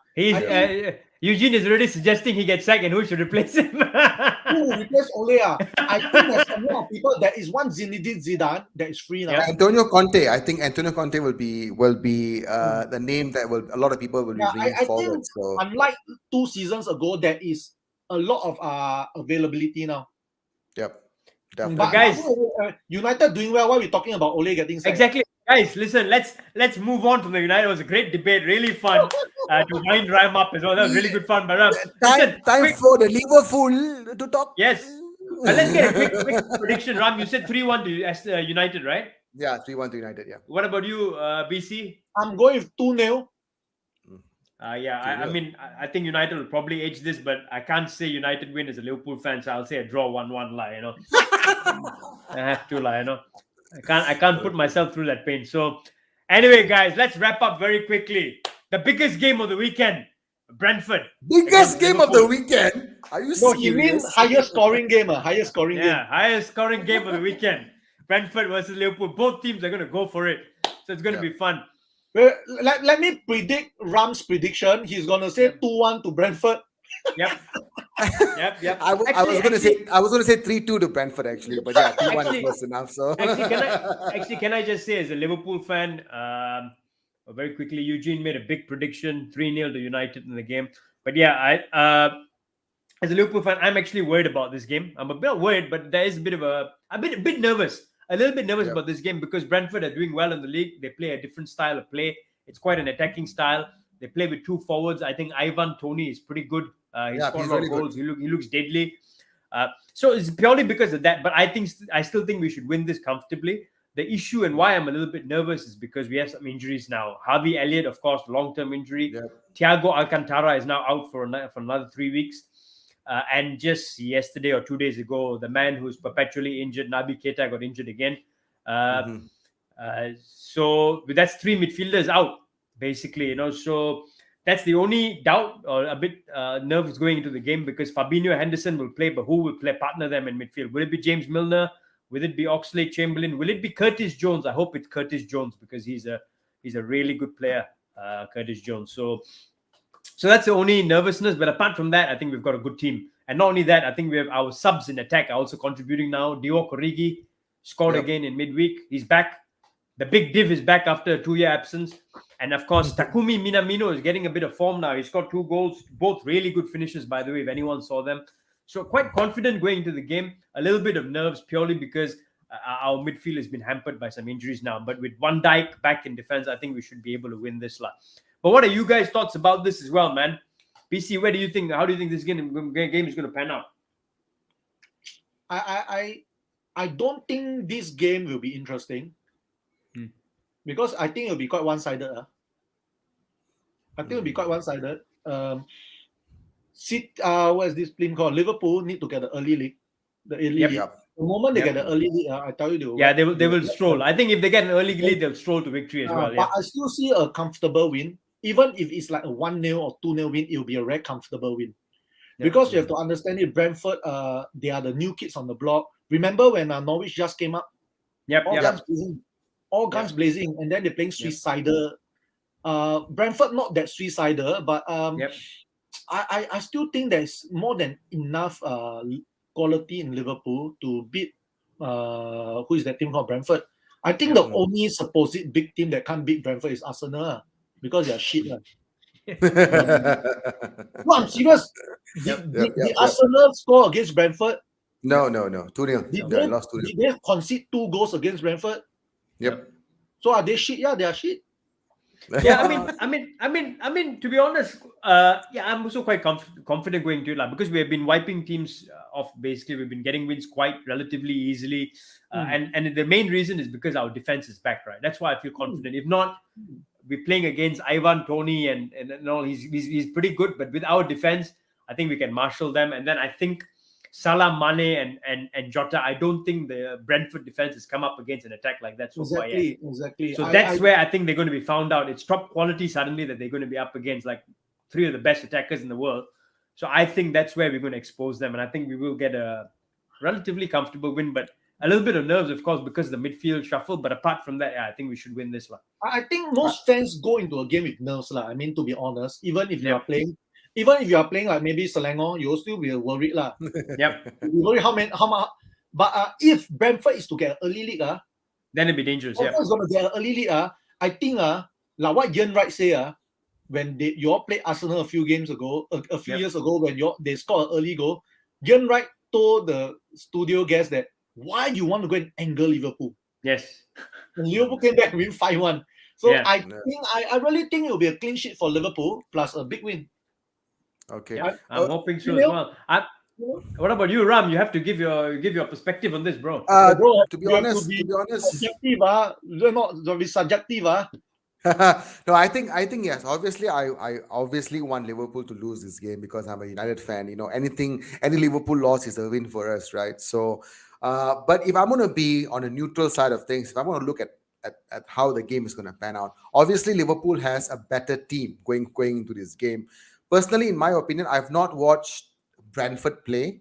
Eugene is already suggesting he gets sacked and who should replace him. Who will replace Ole? I think there's a lot of people. There is one Zinedine Zidane that is free now. Antonio Conte. I think Antonio Conte will be the name that a lot of people will be bringing forward. So unlike 2 seasons ago, there is a lot of availability now. Definitely. But guys, United doing well. Why are we talking about Ole getting sacked? Exactly. Guys, listen, let's move on from the United. It was a great debate, really fun to wind Rhyme up as well. That was really good fun. But time for the Liverpool to talk. Yes. Let's get a quick prediction, Ram. You said 3-1 to United, right? Yeah, 3-1 to United, What about you, BC? I'm going with 2-0. I mean, I think United will probably edge this, but I can't say United win as a Liverpool fan, so I'll say a draw 1-1, I have to, I can't put myself through that pain. So, anyway, guys, let's wrap up very quickly. The biggest game of the weekend, Brentford. Biggest game of the weekend? Are you serious? No, he means highest scoring game. Highest scoring game. Yeah, highest scoring game of the weekend. Brentford versus Liverpool. Both teams are going to go for it. So it's going to be fun. Well, let me predict Ram's prediction. He's going to say 2-1 to Brentford. Yep. I was going to say 3-2 to Brentford actually, but 2-1 is close enough. So can I just say, as a Liverpool fan, very quickly, Eugene made a big prediction, 3-0 to United in the game. But as a Liverpool fan, I'm actually worried about this game. I'm a bit worried, but there is a bit nervous. a little bit nervous Yep. about this game because Brentford are doing well in the league. They play a different style of play. It's quite an attacking style. They play with two forwards. I think Ivan Toney is pretty good. He Yeah, scored he's a lot really of good. goals. He looks deadly. So it's purely because of that. But I still think we should win this comfortably. The issue and why I'm a little bit nervous is because we have some injuries now. Harvey Elliott, of course, long-term injury. Yep. Thiago Alcantara is now out for another 3 weeks. And just yesterday or 2 days ago, the man who's perpetually injured, Naby Keita, got injured again. Mhm. So that's three midfielders out, basically. So that's the only doubt or a bit nervous going into the game because Fabinho Henderson will play, but who will partner them in midfield? Will it be James Milner? Will it be Oxlade-Chamberlain? Will it be Curtis Jones? I hope it's Curtis Jones because he's a really good player, Curtis Jones. So that's the only nervousness. But apart from that, I think we've got a good team. And not only that, I think we have our subs in attack are also contributing now. Divock Origi scored Yep. again in midweek. He's back. The big div is back after a 2-year absence. And of course, Takumi Minamino is getting a bit of form now. He's got 2 goals, both really good finishes, by the way, if anyone saw them. So quite confident going into the game. A little bit of nerves purely because our midfield has been hampered by some injuries now. But with Van Dijk back in defense, I think we should be able to win this. But what are you guys' thoughts about this as well, man? PC, how do you think this game is going to pan out? I don't think this game will be interesting because I think it'll be quite one-sided. I think it'll be quite one-sided. What is this team called? Liverpool need to get the early league. The early league. Yep. The moment they get the early league, I tell you, they will stroll. I think if they get an early lead, they'll stroll to victory as well. But I still see a comfortable win. Even if it's like a 1-0 or 2-0 win, it'll be a very comfortable win. Because you have to understand it, Brentford, they are the new kids on the block. Remember when Norwich just came up? All guns blazing, and then they're playing Swiss-sider. Brentford not that Swiss-sider, but I still think there's more than enough quality in Liverpool to beat who is that team called Brentford. I think the only supposed big team that can't beat Brentford is Arsenal because they're shit. No, I'm serious. Did Arsenal score against Brentford? No. 2-0. They lost 2-0. Did they concede 2 goals against Brentford? Yep. So are they shit? Yeah, they are shit. Yeah, I mean, to be honest, I'm also quite confident going to it because we have been wiping teams off. Basically, we've been getting wins quite relatively easily, and the main reason is because our defense is back, right? That's why I feel confident. If not, we're playing against Ivan Toney and all. He's pretty good, but with our defense, I think we can marshal them. And then I think Salah, Mane, and Jota. I don't think the Brentford defense has come up against an attack like that so far yet. Exactly. So that's where I think they're going to be found out. It's top quality suddenly that they're going to be up against like 3 of the best attackers in the world. So I think that's where we're going to expose them, and I think we will get a relatively comfortable win, but a little bit of nerves, of course, because of the midfield shuffle. But apart from that, I think we should win this one. I think most fans go into a game with nerves, I mean, to be honest, even if you are playing like maybe Selangor, you'll still be worried, Yep. You worry how much. But if Brentford is to get an early league, then it'll be dangerous. Brentford is going to get an early league. I think like what Ian Wright say, when you all played Arsenal a few years ago, when they scored an early goal, Ian Wright told the studio guests that why you want to go and anger Liverpool? Yes. And Liverpool came back and win 5-1. So I really think it will be a clean sheet for Liverpool plus a big win. Okay. I'm hoping so as well. What about you, Ram? You have to give your perspective on this, bro. To be honest, subjective, not be subjective. No, I think yes. Obviously, I obviously want Liverpool to lose this game because I'm a United fan. Any Liverpool loss is a win for us, right? So, but if I'm going to be on a neutral side of things, if I'm going to look at how the game is going to pan out, obviously Liverpool has a better team going into this game. Personally, in my opinion, I've not watched Brentford play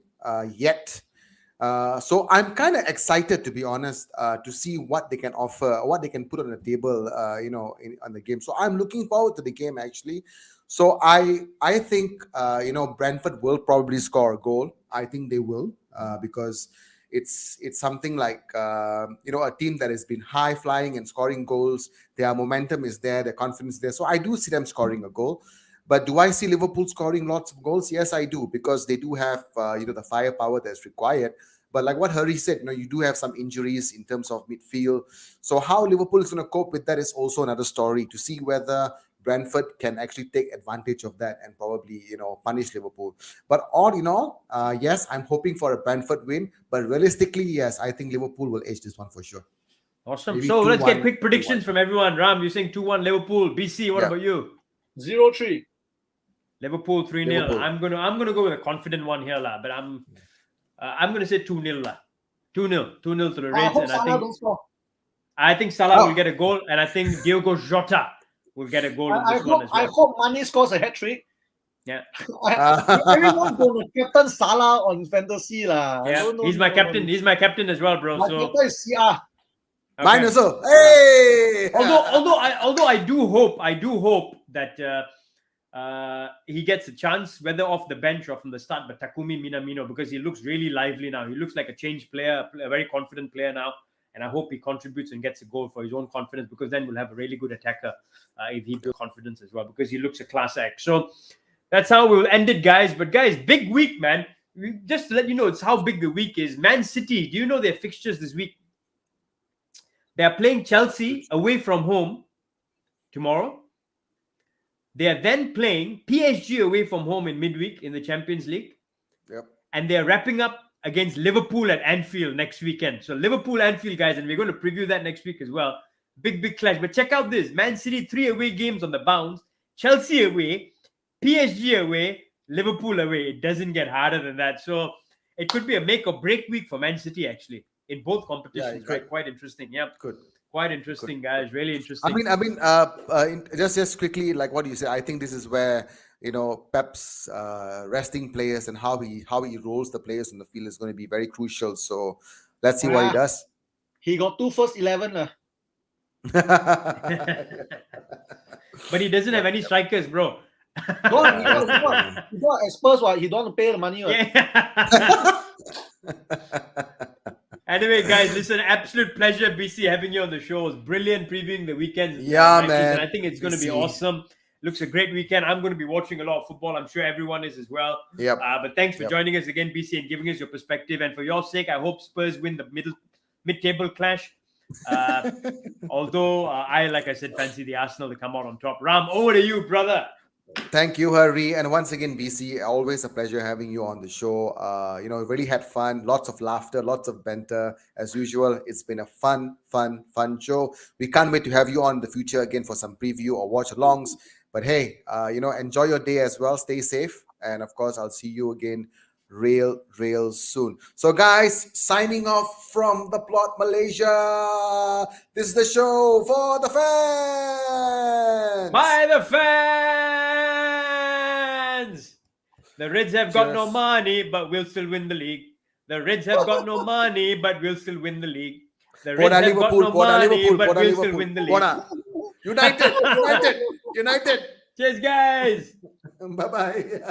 yet. So I'm kind of excited, to be honest, to see what they can offer, what they can put on the table, on the game. So I'm looking forward to the game, actually. So I think, Brentford will probably score a goal. I think they will because it's something like, a team that has been high flying and scoring goals. Their momentum is there, their confidence is there. So I do see them scoring a goal. But do I see Liverpool scoring lots of goals? Yes, I do, because they do have, the firepower that's required. But like what Harry said, you do have some injuries in terms of midfield. So how Liverpool is going to cope with that is also another story, to see whether Brentford can actually take advantage of that and probably, punish Liverpool. But all in all, yes, I'm hoping for a Brentford win. But realistically, yes, I think Liverpool will edge this one for sure. Awesome. Maybe So let's get 2-1, quick predictions 2-1. from everyone. Ram, you're saying 2-1 Liverpool. BC, what Yeah. about you? 0-3. Liverpool 3-0. Liverpool. I'm gonna go with a confident one here, but I'm gonna say 2-0 2-0 to the I Reds, hope and Salah don't score. I think Salah Oh. will get a goal, and I think Diogo Jota will get a goal in I this one hope as well. I hope Mane scores a hat trick. Yeah. Everyone's gonna captain Salah on fantasy lah. Yeah, he's my captain. He's my captain as well, bro. My So captain is CR. Mine okay. also. Hey! Although I do hope that he gets a chance, whether off the bench or from the start, but Takumi Minamino, because he looks really lively now. He looks like a changed player, a very confident player now. And I hope he contributes and gets a goal for his own confidence, because then we'll have a really good attacker if he builds confidence as well, because he looks a class act. So that's how we'll end it, guys. But guys, big week, man. Just to let you know, it's how big the week is. Man City, do you know their fixtures this week? They are playing Chelsea away from home tomorrow. They are then playing PSG away from home in midweek in the Champions League. Yep. And they are wrapping up against Liverpool at Anfield next weekend. So Liverpool, Anfield, guys, and we're going to preview that next week as well. Big clash. But check out this. Man City, 3 away games on the bounce. Chelsea away, PSG away, Liverpool away. It doesn't get harder than that. So it could be a make or break week for Man City, actually, in both competitions, right? Quite interesting. Yeah. Good. Quite interesting, guys. Really interesting. Just quickly, like what you said, I think this is where Pep's resting players and how he rolls the players in the field is going to be very crucial. So let's see what he does. He got 2 first 11. But he doesn't have any strikers, bro. He got Spurs, he don't want to pay the money. Yeah. Anyway, guys, listen, absolute pleasure, BC, having you on the show. It was brilliant previewing the weekends. Yeah, man. And I think it's going to be awesome. Looks a great weekend. I'm going to be watching a lot of football. I'm sure everyone is as well. Yep. But thanks for joining us again, BC, and giving us your perspective. And for your sake, I hope Spurs win the mid-table clash. Although like I said, fancy the Arsenal to come out on top. Ram, over to you, brother. Thank you, Harry. And once again, BC, always a pleasure having you on the show. Really had fun, lots of laughter, lots of banter. As usual, it's been a fun show. We can't wait to have you on the future again for some preview or watch-alongs. But hey, enjoy your day as well. Stay safe. And of course, I'll see you again real soon. So guys, signing off from the Plot Malaysia. This is the show for the fans. By the fans. The Reds have got no money, but we'll still win the league. The Reds have got no money, but we'll still win the league. The Reds have got no money, but we'll still win the league. United. Cheers, guys. Bye-bye.